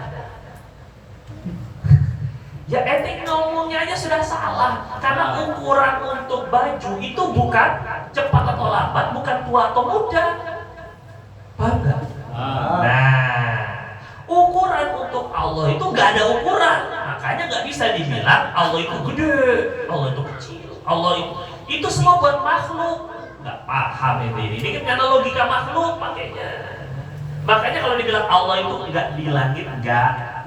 S1: Ya ente ngomongnya aja sudah salah. Karena ukuran untuk baju itu bukan cepat atau lambat, bukan tua atau muda. Paham gak? Nah, ukuran untuk Allah itu nggak ada ukuran. Makanya nggak bisa dibilang Allah itu gede, Allah itu kecil, Allah itu semua buat makhluk. Nggak paham ini kan karena logika makhluk pakainya. Makanya kalau dibilang Allah itu nggak di langit,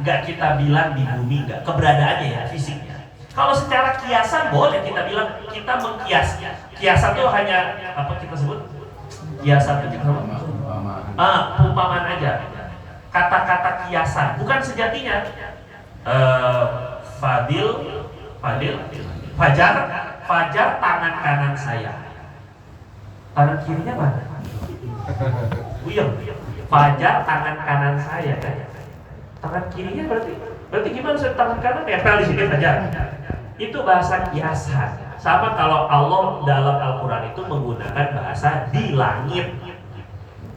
S1: nggak kita bilang di bumi, nggak, keberadaannya ya, fisiknya. Kalau secara kiasan boleh kita bilang, kita mengkias. Kiasan itu hanya apa kita sebut? Kiasan itu perumpamaan aja. Kata-kata kiasan, bukan sejatinya. Fajar tangan kanan saya. Tangan kirinya mana? Uyang. Fajar tangan kanan saya kan. Tangan kirinya berarti gimana tangan kanan nempel di sini Fajar. Itu bahasa kiasan. Sama kalau Allah dalam Al-Qur'an itu menggunakan bahasa di langit.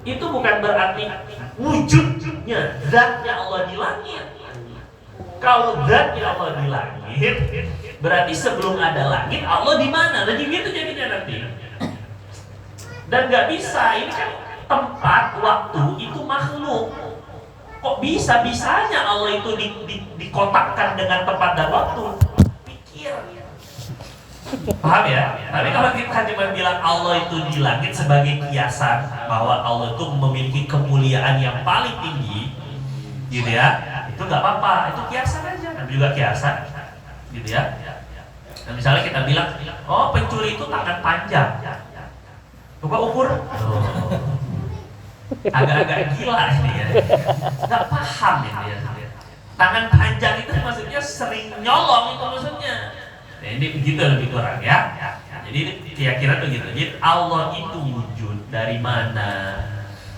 S1: Itu bukan berarti wujudnya, zatnya Allah di langit. Kalau zatnya Allah di langit, berarti sebelum ada langit Allah di mana? Nah gitu jadinya nanti. Dan nggak bisa, ini kan tempat, waktu itu makhluk. Kok bisa-bisanya Allah itu dikotakkan dengan tempat dan waktu? Pikir. Paham ya? Tapi kalau kita cuma bilang Allah itu di langit sebagai kiasan bahwa Allah itu memiliki kemuliaan yang paling tinggi, gitu ya, itu nggak apa-apa, itu kiasan aja, dan juga kiasan, gitu ya. Dan misalnya kita bilang, oh pencuri itu tangan panjang, coba ukur, agak-agak gila ini ya, nggak paham ini ya. Tangan panjang itu maksudnya sering nyolong itu maksudnya. Nah, ini begitu lebih kurang ya. Jadi kira-kira tuh gitu. Jadi Allah itu wujud dari mana?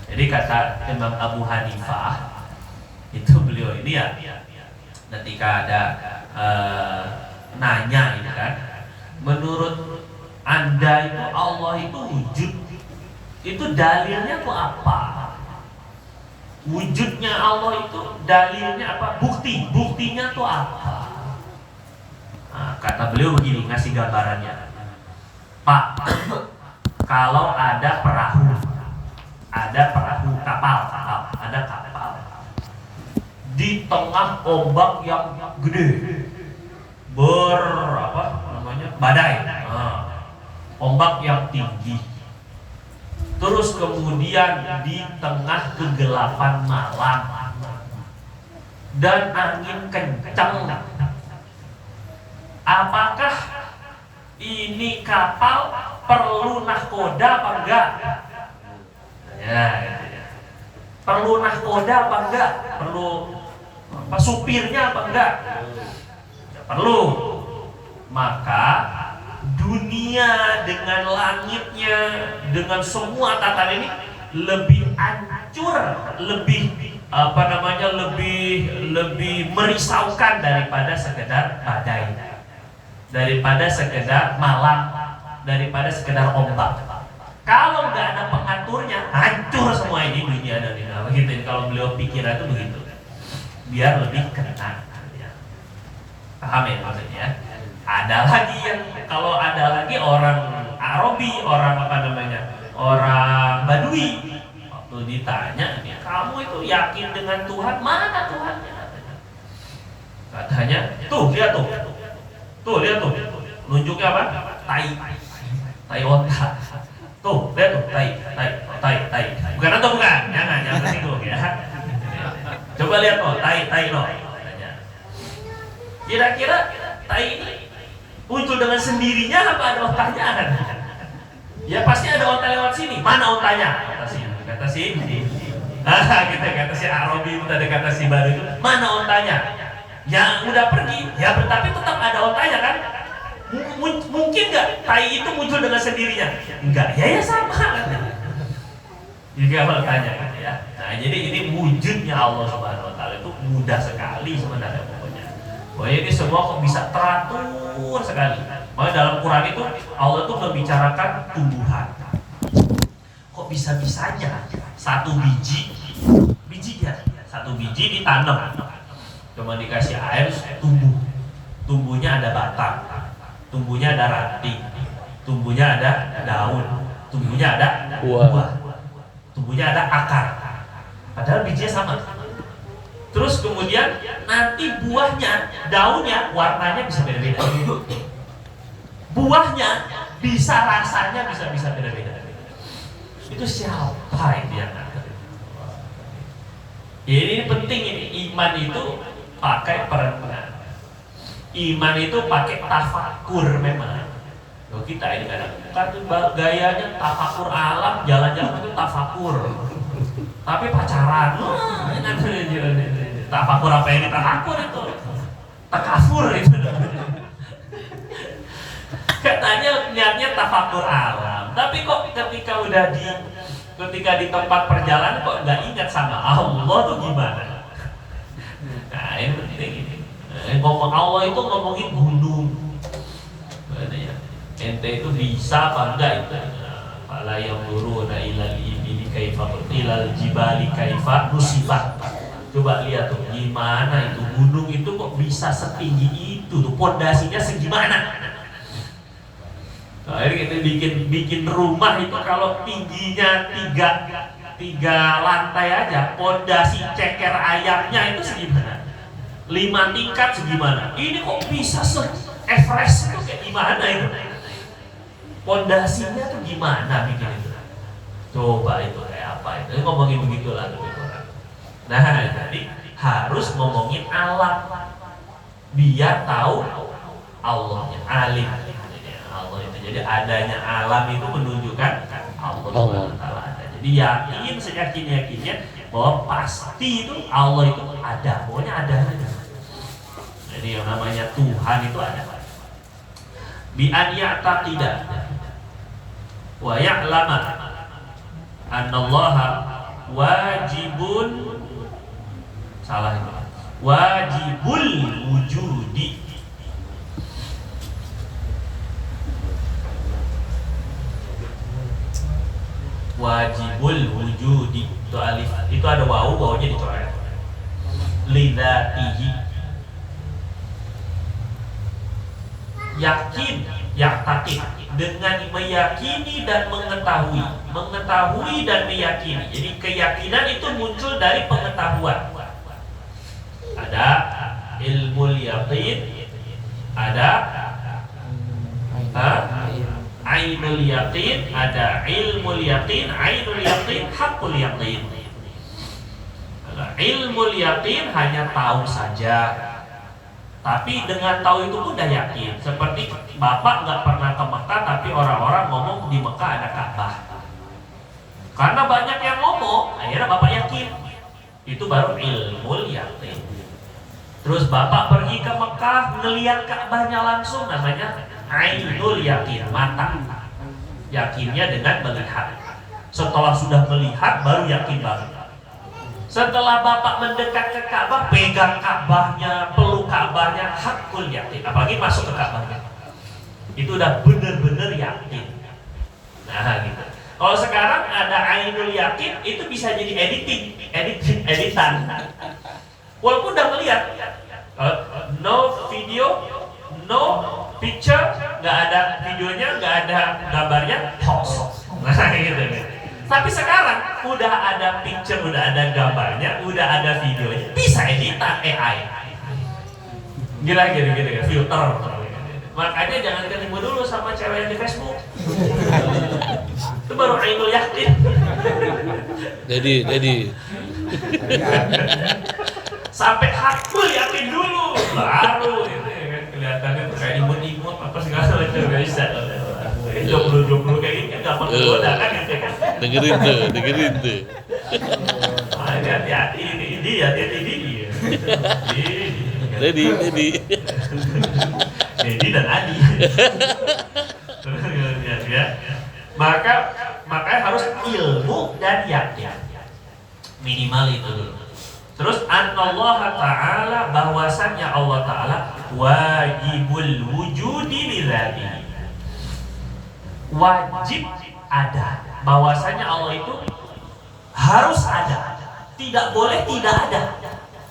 S1: Jadi kata Imam Abu Hanifah itu beliau ini ya, ketika ada nanya ini kan, menurut Anda itu Allah itu wujud, itu dalilnya tuh apa? Wujudnya Allah itu dalilnya apa? Buktinya tuh apa? Nah, kata beliau begini, ngasih gambarannya, Pak, kalau ada perahu, kapal, ada kapal di tengah ombak yang gede, badai, ombak yang tinggi, terus kemudian di tengah kegelapan malam dan angin kencang. Apakah ini kapal perlu nahkoda apa enggak? Ya, ya. Perlu nahkoda apa enggak? Perlu apa supirnya apa enggak? Ya, perlu. Maka dunia dengan langitnya, dengan semua tatanan ini lebih hancur, lebih lebih merisaukan daripada sekedar badai, daripada sekedar malam, daripada sekedar ombak. Kalau nggak ada pengaturnya, hancur semua ini dunia dan ini. Begitu. Kalau beliau pikiran itu begitu, biar lebih kena. Paham ya maksudnya? Ada lagi yang kalau ada lagi orang Arabi, orang orang Badui. Waktu ditanya, kamu itu yakin dengan Tuhan? Mana Tuhannya? Katanya, tuh lihat tuh, lihat tuh, nunjuknya apa? Tai onta. Tuh lihat tuh, tai. Bukan atau bukan? Jangan tersinggung ya. Coba lihat tuh, tai no. Kira-kira tai ini muncul dengan sendirinya apa ada ontanya? Ya pasti ada onta lewat sini. Mana ontanya? Kata si kata si Arabi itu tadi, kata si Baru itu, mana ontanya? Yang udah pergi, ya tetapi tetap ada ontanya kan? Mungkin nggak tai itu muncul dengan sendirinya? Enggak, ya sama. Juga bertanya gitu ya. Nah jadi ini wujudnya Allah Subhanahu Wa Taala itu mudah sekali sebenarnya pokoknya. Bahwa ini semua kok bisa teratur sekali. Makanya dalam Quran itu Allah tuh membicarakan tumbuhan. Kok bisa-bisanya satu biji ditanam, cuma dikasih air tumbuh. Tumbuhnya ada batang, tumbuhnya ada ranting, tumbuhnya ada daun, tumbuhnya ada buah, tumbuhnya ada akar. Padahal bijinya sama. Terus kemudian nanti buahnya, daunnya, warnanya bisa beda-beda. Buahnya bisa rasanya bisa beda-beda. Itu siapa itu yang ngatur? Ya, ini penting ini. Iman itu pakai perenungan. Iman itu pakai tafakur memang. Loh, kita ini kadang gayanya tafakur alam, jalan-jalan itu tafakur. Tapi pacaran, tafakur apa ini? Tafakur itu takafur itu. Katanya niatnya tafakur alam, tapi kok ketika di tempat perjalanan kok nggak ingat sama Allah tuh gimana? Nah ini penting ini. Ngomong Allah itu ngomongin gunung. Ente itu bisa apa enggak itu? Fala yanzuruna ilal ibili kaifa ilal jibali kaifa nusifat. Coba lihat tuh gimana itu gunung itu kok bisa setinggi itu tuh, pondasinya segimana? Nah, ini kita bikin rumah itu kalau tingginya tiga lantai aja, pondasi ceker ayamnya itu segimana? 5 tingkat segimana? Ini kok bisa se-Everest itu kayak gimana itu? Pondasinya tuh gimana bikin itu? Coba itu kayak apa itu? Ngomongin begitulah lebih kurang. Nah, jadi harus ngomongin alam biar tahu Allahnya, alim. Allah itu. Jadi adanya alam itu menunjukkan Allah Subhanahu wa taala ada. Jadi yakin seyakin-yakinnya bahwa pasti itu Allah itu ada. Pokoknya ada aja. Jadi yang namanya Tuhan itu ada. Bi an ya'taqida wa ya'lama annallaha wajibun, salah itu. Wajibul wujudi. Wajibul wujudi itu alif, itu ada wawu, wawunya dicoret. Lidzatihi, yakin, yakin dengan meyakini dan mengetahui dan meyakini. Jadi keyakinan itu muncul dari pengetahuan. Ada ilmul yaqin, ada ainul yaqin, ada ilmul yaqin, ainul yaqin, haqqul yaqin. Ilmul yaqin hanya tahu saja, tapi dengan tahu itu pun udah yakin. Seperti Bapak nggak pernah ke Mekah, tapi orang-orang ngomong di Mekah ada Ka'bah. Karena banyak yang ngomong, akhirnya bapak yakin. Itu baru ilmu yakin. Terus bapak pergi ke Mekah, ngelihat Ka'bahnya langsung, namanya ainul yakin, mata. Yakinnya dengan melihat. Setelah sudah melihat, baru yakin banget. Setelah bapak mendekat ke Ka'bah, pegang Ka'bahnya, peluk Ka'bahnya, hakul yakin. Apalagi masuk ke Ka'bahnya, itu udah bener-bener yakin. Nah gitu. Kalau sekarang ada ainul yakin, itu bisa jadi editan. Walaupun udah melihat, no video, no picture, nggak ada videonya, nggak ada gambarnya, hoax. Nah gitu. Tapi sekarang udah ada picture, udah ada gambarnya, udah ada videonya, bisa editan AI. Gila, filter. Makanya jangan ketemu dulu sama cewek yang di Facebook. Itu baru ainul yakin.
S2: Jadi sampai hakul yakin dulu, baru ini kan kelihatannya kayak imut-imut apa segala macam, nggak bisa. Jomblo kayak gini kan gampang tergoda kan, gitu kan. Dengerin tuh. Hati-hati ini. Dedi dan Adi. Ya. Makanya harus ilmu dan yakin. Minimal itu dulu. Terus Allah Ta'ala, bahwasannya Allah Ta'ala wajibul wujudi lidzatihi. Wajib ada. Bahwasannya Allah itu harus ada. Tidak boleh tidak ada.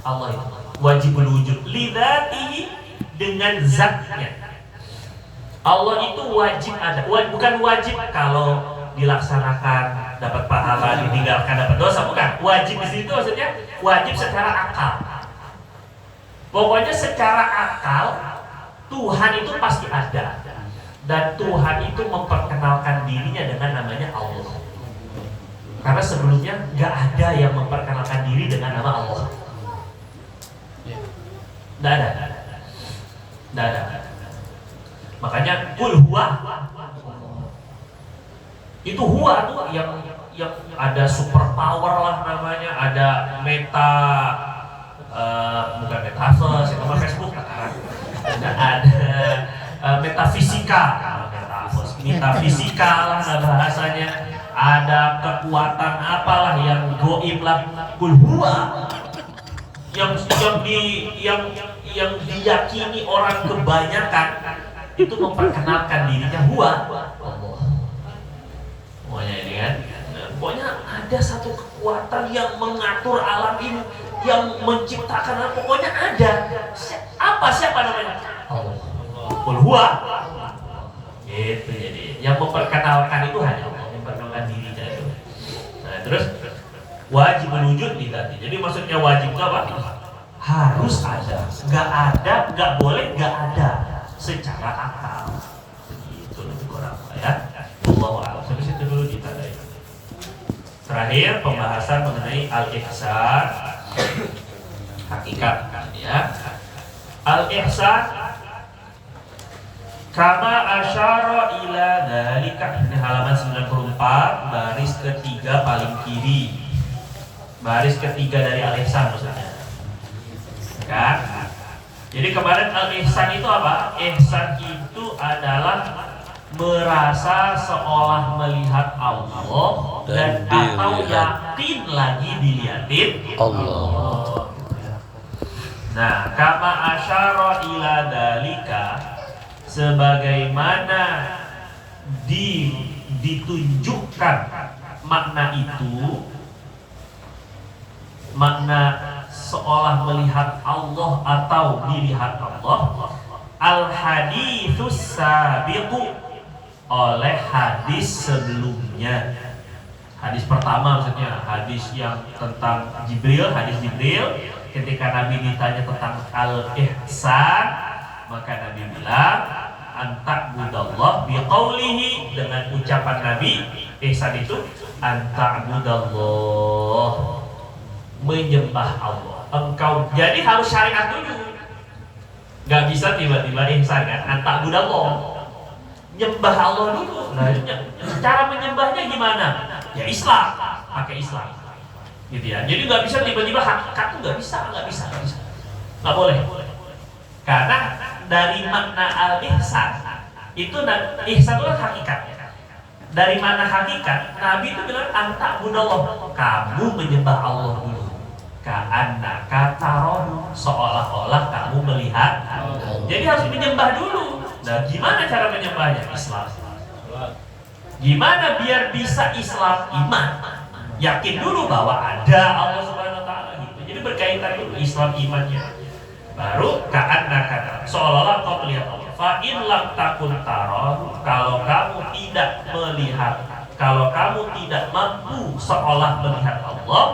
S2: Allah itu wajibul wujud lidzatihi, dengan zatnya. Allah itu wajib ada, bukan wajib kalau dilaksanakan dapat pahala, ditinggalkan dapat dosa, bukan. Wajib di situ maksudnya wajib secara akal. Pokoknya secara akal Tuhan itu pasti ada, dan Tuhan itu memperkenalkan dirinya dengan namanya Allah. Karena sebelumnya nggak ada yang memperkenalkan diri dengan nama Allah. Nggak ada. Makanya kul huwa, itu huwa tuh yang ada super power lah namanya, ada bukan metaverse, itu mah Facebook kan. Ada metafisika lah bahasanya. Ada kekuatan apalah yang goib lah, kul huwa, yang diyakini orang kebanyakan itu memperkenalkan dirinya huwa Allah. Pokoknya ini kan, pokoknya ada satu kekuatan yang mengatur alam ini, yang menciptakan, pokoknya ada. Siapa namanya? Allah. Qul huwa. Itu jadi yang memperkenalkan itu hanya Allah, memperkenalkan dirinya itu. Nah, terus wajib wujud lidzati. Jadi maksudnya wajib itu apa? Harus ada. Nggak ada, nggak boleh, nggak ada secara akal. Itu lebih kurang ya. Allahu a'lam. Sampai situ dulu ditandai. Terakhir pembahasan mengenai al-ihsan, hakikat ya. Al-ihsan kama asyara ila dzalika, ini halaman 94 baris ketiga paling kiri. Baris ketiga dari al-ihsan maksudnya. Kan? Jadi kemarin al-ihsan itu apa? Ihsan itu adalah merasa seolah melihat Allah dan atau yakin lagi dilihatin Allah. Nah, kama asyara ila dalika, sebagaimana ditunjukkan makna itu, makna seolah melihat Allah atau dilihat Allah, al-haditsus sabiqu, oleh hadis sebelumnya. Hadis pertama maksudnya hadis yang tentang Jibril, hadis Jibril ketika Nabi ditanya tentang al-ihsan, maka Nabi bilang anta'budallah biqaulihi, dengan ucapan Nabi. Ihsan itu anta'budallah, menyembah Allah. Engkau jadi harus syariat dulu. Gak bisa tiba-tiba ihsan kan, anta'budallah, nyembah Allah dulu. Nah, cara menyembahnya gimana? ya Islam, pakai Islam, gitu ya. Jadi nggak bisa tiba-tiba hakikat tuh nggak bisa, nggak boleh. Karena dari makna al-ihsan itu ihsan itu hakikat. Dari mana hakikat? Nabi itu bilang anta budallah, kamu menyembah Allah dulu. Ka'annaka tarahu, seolah-olah kamu melihat. Jadi harus menyembah dulu. Nah, gimana cara menyembahnya? Islam. Gimana biar bisa Islam? Iman. Yakin dulu bahwa ada Allah Subhanahu wa taala gitu. Jadi berkaitan dulu Islam imannya. Baru ka'annaka tarahu, seolah-olah kau melihat Allah. Fa in lam takun tarahu, kalau kamu tidak melihat, kalau kamu tidak mampu seolah melihat Allah,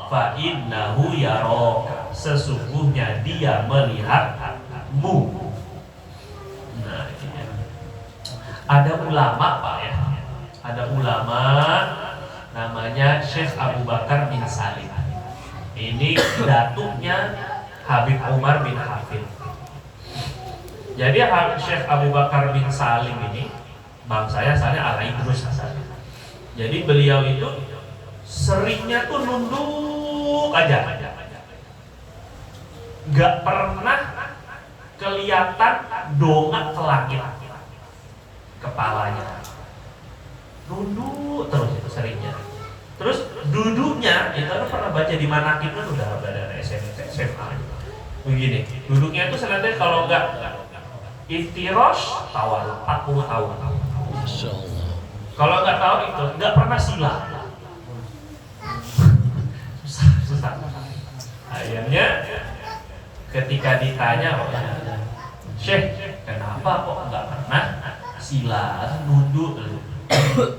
S2: fa innahu yaraka, sesungguhnya dia melihatmu. Nah, ini. Ada ulama Pak ya, ada ulama namanya Syekh Abu Bakar bin Salim. Ini datuknya Habib Umar bin Hafid. Jadi Syekh Abu Bakar bin Salim ini, bang saya Al Idrus asalnya. Jadi beliau itu seringnya tuh nunduk aja, nggak pernah kelihatan dongak ke langit kepalanya, nunduk terus itu seringnya. Terus duduknya itu pernah baca di manakib kan udah ada SMA begini. Duduknya itu sebenarnya kalau nggak iftirosh tawar 40 tahun.
S3: Masya Allah.
S2: Kalau nggak tahu itu nggak pernah sila. susah. Akhirnya ketika ditanya, Syekh, kenapa kok nggak pernah sila, nunduk?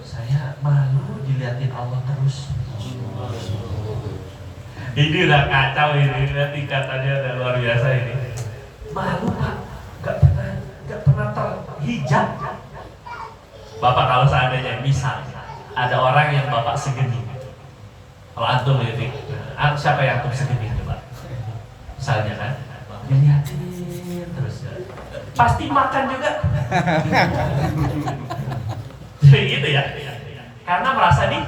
S2: Saya malu dilihatin Allah terus. Ini udah kacau ini, tingkatannya udah luar biasa ini. Malu Pak, nggak pernah terhijab. Bapak kalau seandainya misal ada orang yang Bapak segeni, kalau antum itu, siapa yang antum segeni coba? Misalnya kan, dilihatin terus, pasti makan juga. Jadi gitu ya, karena merasa di.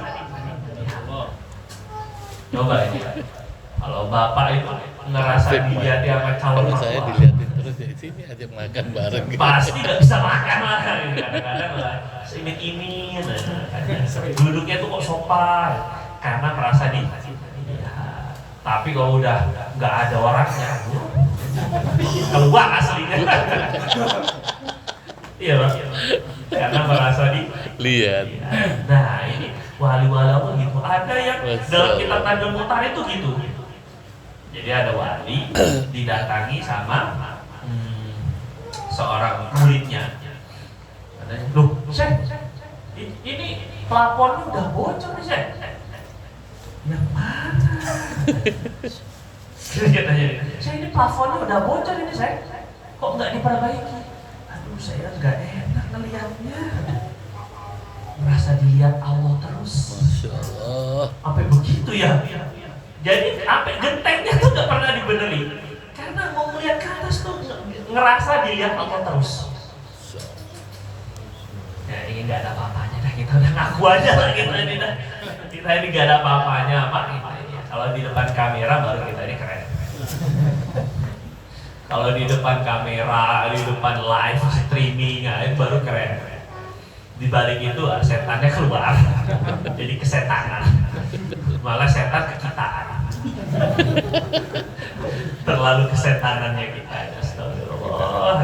S2: Coba ini, kalau Bapak itu ngerasa dilihat sama calon
S3: Kalau saya dilihatin terus ya sini aja makan bareng.
S2: pasti nggak bisa makan kadang-kadang lah imit-imit, duduknya tuh kok sopan karena merasa di. Ya. Tapi kalau udah nggak ada orangnya, keluar aslinya. Iya Bang, karena merasa di.
S3: Lihat.
S2: Nah ini wali-wali gitu. Ada yang dalam kitab Tandul Mutar itu gitu. Jadi ada wali didatangi sama seorang muridnya. Katanya, loh, Syekh, ini plafonnya udah bocor nih Syekh. Yang mana? Katanya, Syekh, ini plafonnya udah bocor ini Syekh. Kok nggak diperbaiki? Aduh, saya nggak enak ngeliatnya. Merasa dilihat Allah terus.
S3: Masya Allah.
S2: Sampai begitu ya. Jadi sampai gentengnya tuh nggak pernah dibenerin. Karena mau melihat ke atas tuh ngerasa dilihat Allah terus. Ya ini nggak ada apa-apanya dah, kita udah ngaku aja lah kita ini dah. Kita ini nggak ada apa-apanya Pak. Kalau di depan kamera baru kita ini keren. Kalau di depan kamera, di depan live streaming, baru keren. Di balik itu setannya keluar, jadi kesetanan. Malah setan kekitaan. Terlalu kesetanannya kita. Astagfirullah.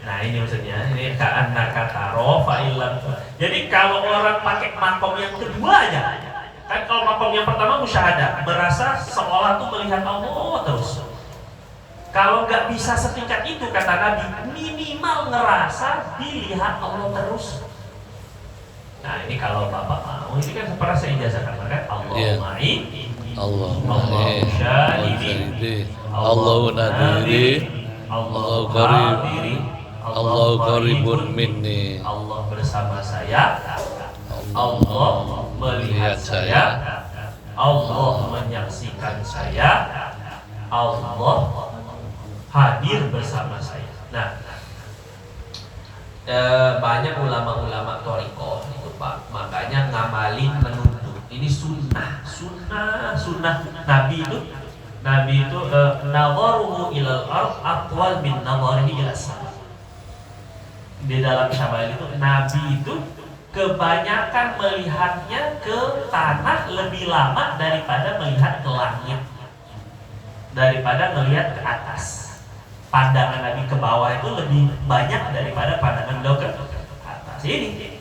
S2: Nah ini maksudnya, ini ka'annaka taro fa'ilam. Jadi kalau orang pakai makom yang kedua aja, kan kalau makom yang pertama musyahadah, merasa seolah tuh melihat Allah terus. Kalau nggak bisa setingkat itu kata Nabi, minimal ngerasa dilihat Allah terus. Nah ini kalau Bapak mau, ini kan pernah saya ijazahkan kan Allahumma
S3: Allahumma syahidi, Allahu nadiri, Allahu qarib, Allahu qaribun minni.
S2: Allah bersama saya, Allah melihat saya, Allah menyaksikan saya, Allah hadir bersama saya. Nah, banyak ulama-ulama thariqah itu Pak, makanya ngamalin menuntut. Ini sunnah Nabi itu nazaruhu ilal ard aqwal min nazarihi ila sama. Di dalam Syama'il itu Nabi itu kebanyakan melihatnya ke tanah lebih lama daripada melihat ke langit, daripada melihat ke atas. Pandangan Nabi ke bawah itu lebih banyak daripada pandangan beliau ke atas. Ini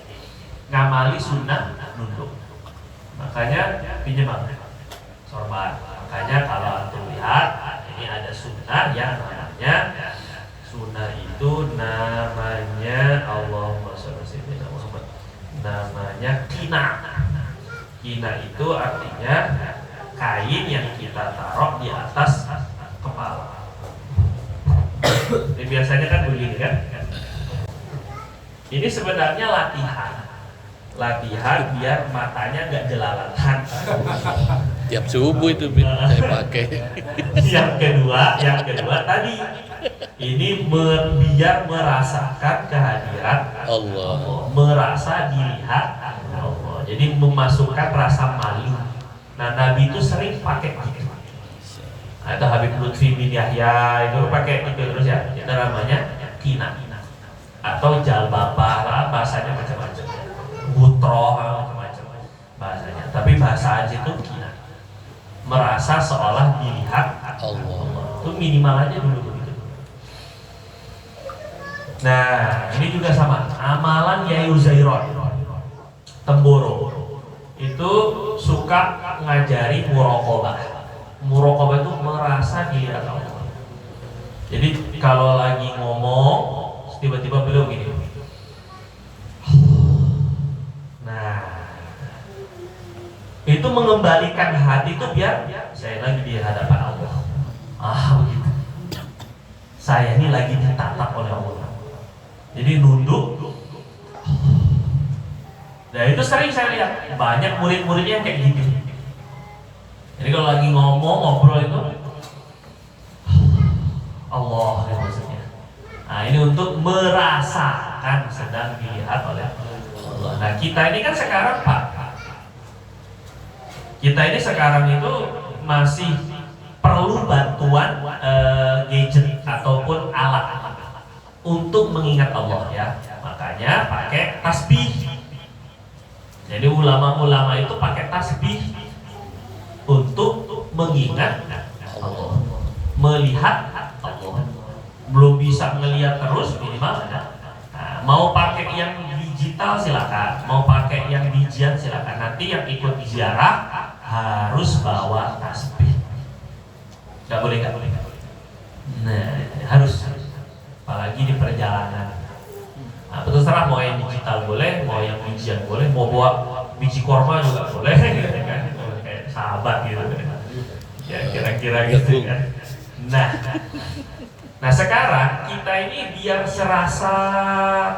S2: ngamali sunnah nunduk. Makanya pinjam sorban. Makanya kalau antum lihat ini ada sunnah yang namanya sunnah itu namanya Allahumma sholli ala sayyidina Muhammad. Namanya kina. Kina itu artinya kain yang kita taruh di atas kepala. Ini biasanya kan begini kan. Ini sebenarnya latihan biar matanya nggak jelalatan.
S3: Tiap subuh itu saya pakai.
S2: Yang kedua tadi ini biar merasakan kehadiran
S3: Allah.
S2: Merasa dilihat Allah. Jadi memasukkan rasa malu. Nah Nabi itu sering pakai gitu. Atau Habib Lutfi bin Yahya itu pakai itu terus ya. Itu namanya kina. Atau jalbabah lah, bahasanya macam-macam. Butroh macam-macam bahasanya. Tapi bahasa Aji itu kina. Merasa seolah dilihat Allah. Itu minimal aja dulu begitu. Nah, ini juga sama. Amalan Yai Uzairon Temboro itu suka ngajari muraqabah. Muraqabah itu merasa dilihat Allah. Jadi kalau lagi ngomong tiba-tiba beliau gini. Nah, itu mengembalikan hati itu biar saya lagi di hadapan Allah. Begitu. Saya ini lagi ditatap oleh Allah. Jadi nunduk. Nah itu sering saya lihat banyak murid-muridnya yang kayak gitu. Jadi kalau lagi ngobrol itu Allah ya maksudnya. Nah ini untuk merasakan sedang dilihat oleh Allah. Nah kita ini kan sekarang Pak, kita ini sekarang itu masih perlu bantuan gadget ataupun alat untuk mengingat Allah ya. Makanya pakai tasbih. Jadi ulama-ulama itu pakai tasbih untuk mengingat Allah, melihat Allah. Belum bisa melihat terus minimal ada. Nah, mau pakai yang digital silakan, mau pakai yang bijian silakan. Nanti yang ikut ziarah harus bawa tasbih. Nggak boleh. Nah, harus. Apalagi di perjalanan. Nah, terserah mau yang digital boleh, mau yang bijian boleh, mau bawa biji korma juga boleh, gitu kan? Kayak sahabat gitu, ya kira-kira gitu kan. Nah sekarang kita ini biar serasa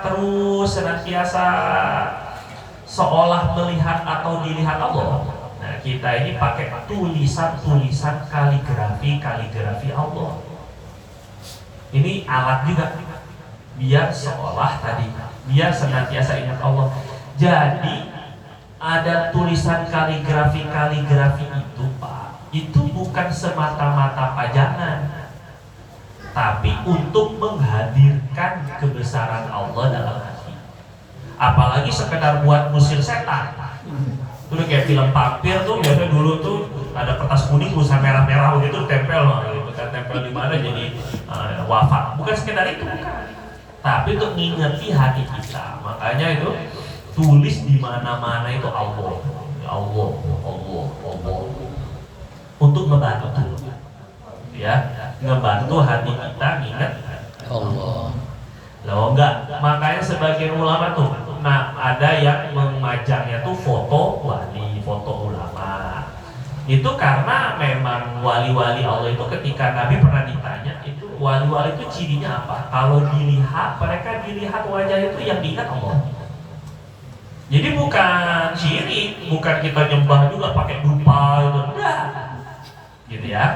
S2: terus senantiasa seolah melihat atau dilihat Allah. Nah kita ini pakai tulisan kaligrafi Allah. Ini alat juga. Biar seolah tadi, biar senantiasa ingat Allah. Jadi ada tulisan kaligrafi itu Pak, itu bukan semata-mata pajangan, tapi untuk menghadirkan kebesaran Allah dalam hati. Apalagi sekedar buat musir setan. Itu kayak film vampir tuh, biasanya dulu tuh ada kertas kuning tulisan merah-merah begitu tempel gitu kan, tempel di mana jadi wafat. Bukan sekedar itu, bukan. Tapi untuk ngingeti hati kita. Makanya itu tulis di mana-mana itu Allah. Untuk ngebantu. Ya, ngebantu hati kita nginget Allah. Loh enggak, makanya sebagian ulama tuh, nah ada yang memajangnya tuh foto wali, foto ulama. Itu karena memang wali-wali Allah itu ketika Nabi pernah ditanya, itu wali-wali itu cirinya apa? Kalau dilihat, mereka dilihat wajah itu yang diingat Allah. Jadi bukan ciri, bukan kita nyembah juga pakai dupa gitu, enggak. Gitu ya.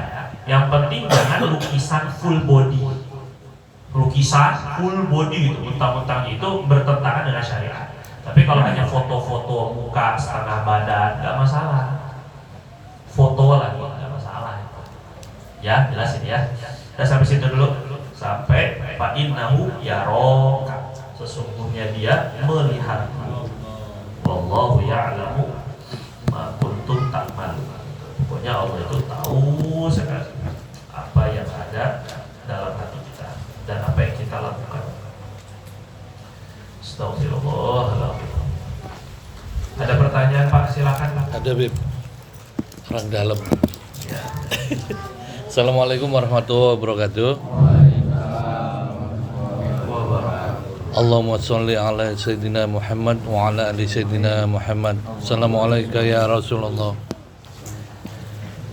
S2: Yang penting jangan lukisan full body. lukisan full body gitu, mentang-mentang itu bertentangan dengan syariat. Tapi kalau hanya foto-foto muka setengah badan nggak masalah, foto lagi nggak masalah. Ya jelasin ya. Kita sampai situ dulu, sampai fa innahu yaraka, sesungguhnya dia melihatmu. Wallahu ya'lamu ma kuntum ta'malun. Pokoknya Allah itu tahu sekali apa yang ada dalam hati kita dan apa yang kita lakukan. Astagfirullahaladzim. Ada pertanyaan Pak? Silakan.
S3: Ada Bib. Orang dalam.
S2: Ya.
S3: Assalamualaikum warahmatullahi wabarakatuh. Allahumma sholli ala Sayyidina Muhammad wa ala ali Sayyidina Muhammad. Assalamualaikum ya Rasulullah.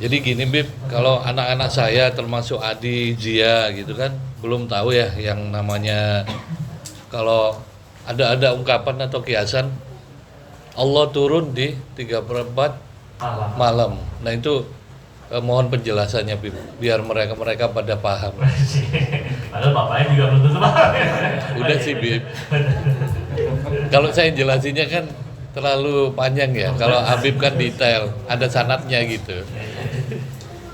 S3: Jadi gini Bib, kalau anak-anak saya termasuk Adi, Zia gitu kan, belum tahu ya yang namanya kalau ada ungkapan atau kiasan Allah turun di 3/4 malam. Nah itu mohon penjelasannya Bib, biar mereka pada paham.
S2: Padahal bapaknya juga belum tentu paham.
S3: Udah sih Bib. Kalau saya jelasinnya kan terlalu panjang ya. Kalau Habib kan detail, ada sanadnya gitu.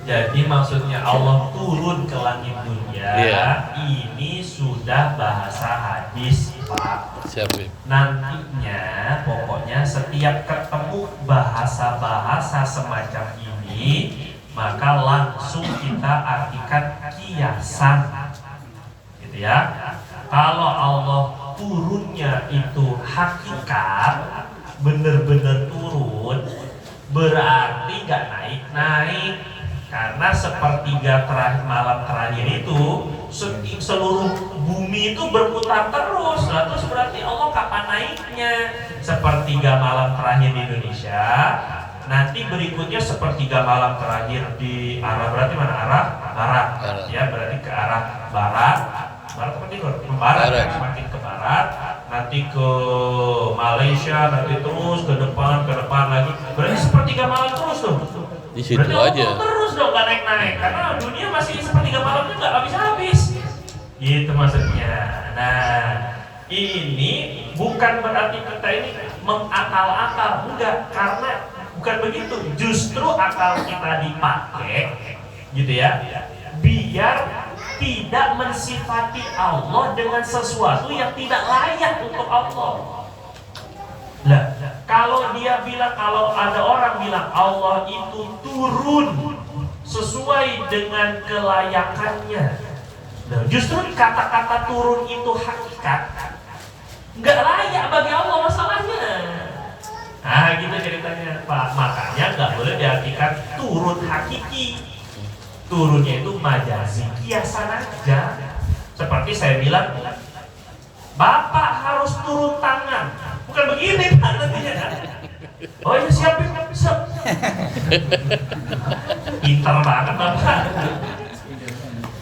S2: Jadi maksudnya Allah turun ke langit dunia, ini sudah bahasa hadis Pak.
S3: Siap Bib.
S2: Nantinya pokoknya setiap ketemu bahasa-bahasa semacam ini, maka langsung kita artikan kiasan, gitu ya. Kalau Allah turunnya itu hakikat, benar-benar turun, berarti gak naik-naik, karena sepertiga terakhir malam terakhir itu seluruh bumi itu berputar terus. Nah, terus berarti Allah kapan naiknya? Sepertiga malam terakhir di Indonesia, nanti berikutnya sepertiga malam terakhir di arah, berarti mana arah? Barat. Ya, berarti ke arah barat. Barat apa timur? Ke barat. Semakin ke barat, nanti ke Malaysia, nanti terus ke depan lagi. Berarti sepertiga malam terus tuh.
S3: Di situ
S2: berarti
S3: aja.
S2: Terus dong gak naik-naik, karena dunia masih sepertiga malamnya nggak habis-habis. Gitu maksudnya. Nah, ini bukan berarti kita ini mengakal-akal, enggak, karena bukan begitu. Justru akal kita dipakai, gitu ya, biar tidak mensifati Allah dengan sesuatu yang tidak layak untuk Allah. Nah, kalau dia bilang, kalau ada orang bilang Allah itu turun sesuai dengan kelayakannya, nah, justru kata-kata turun itu hakikat, nggak layak bagi Allah masalahnya. Nah, gitu ceritanya Pak. Makanya nggak boleh diartikan turun hakiki. Turunnya itu majazi, kiasan aja. Seperti saya bilang, Bapak harus turun tangan. Bukan begini Pak nantinya kan. Oh ya siapin. Pintar banget Bapak.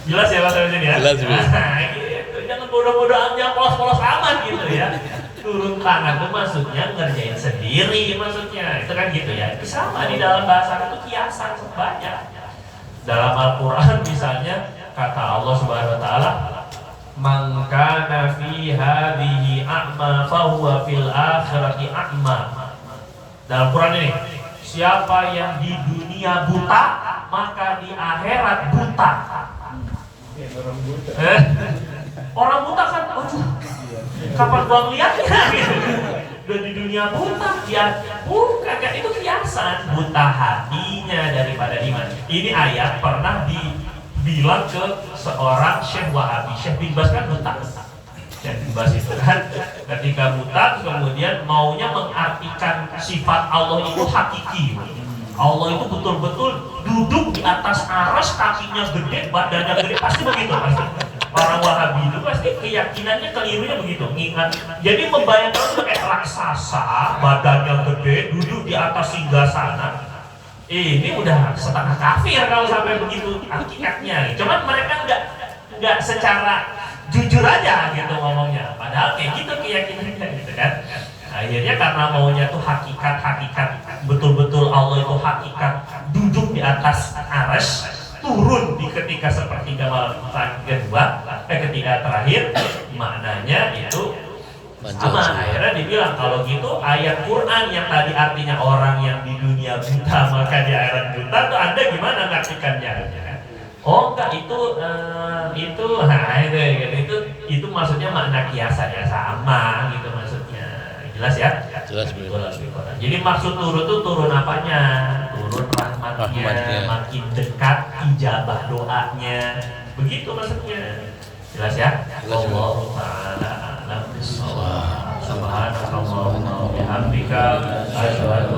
S2: Jelas ya Pak ini ya?
S3: Jelas ya.
S2: Nah, gitu. Jangan bodoh-bodoh aja, polos-polos amat gitu ya. Turun tangan itu maksudnya ngerjain sendiri maksudnya. Itu kan gitu ya. Sama di dalam bahasa itu kiasan banyak. Dalam Al-Quran misalnya kata Allah Subhanahu Wa Taala, "Man kana fi hadhihi a'ma fahuwa fil akhirati a'ma." Dalam Quran ini, siapa yang di dunia buta, maka di akhirat buta. Orang buta kan, aduh, kapan gua ngeliatnya gitu. Udah di dunia buta, ya bukan, itu kiasan, buta hatinya daripada iman. Ini ayat pernah dibilang ke seorang Syekh Wahabi. Syekh bin Baz kan buta. Syekh bin Baz itu kan ketika buta, kemudian maunya mengartikan sifat Allah itu hakiki. Allah itu betul-betul duduk di atas aras, kakinya gede, badannya gede, pasti begitu pasti. Orang Wahabi itu pasti keyakinannya kelirunya begitu. Ingat, jadi membayangkan itu kayak raksasa, badannya gede, duduk di atas singgasana. Ini udah setengah kafir kalau sampai begitu hakikatnya. Cuman mereka nggak secara jujur aja gitu ngomongnya. Padahal kayak gitu keyakinannya gitu kan. Akhirnya karena maunya tuh hakikat, betul-betul Allah itu hakikat, duduk di atas aras, turun di ketika sepertiga malam kedua, ketika ayat terakhir maknanya itu sama. Akhirnya dibilang kalau gitu ayat Quran yang tadi artinya orang yang di dunia buta maka di akhirat buta tuh Anda gimana ngartikannya? Oh enggak, itu maksudnya makna kiasan ya, sama gitu maksudnya. Jelas ya?
S3: Jelas, Bu.
S2: Jadi maksud turun itu turun apanya? Turun rahmatnya, makin dekat ijabah doanya. Begitu maksudnya. Jelas ya?
S3: Jelas, Bu.
S2: Allah Ta'ala a'lam bissawab. Subhanakallahumma wa bihamdika asyhadu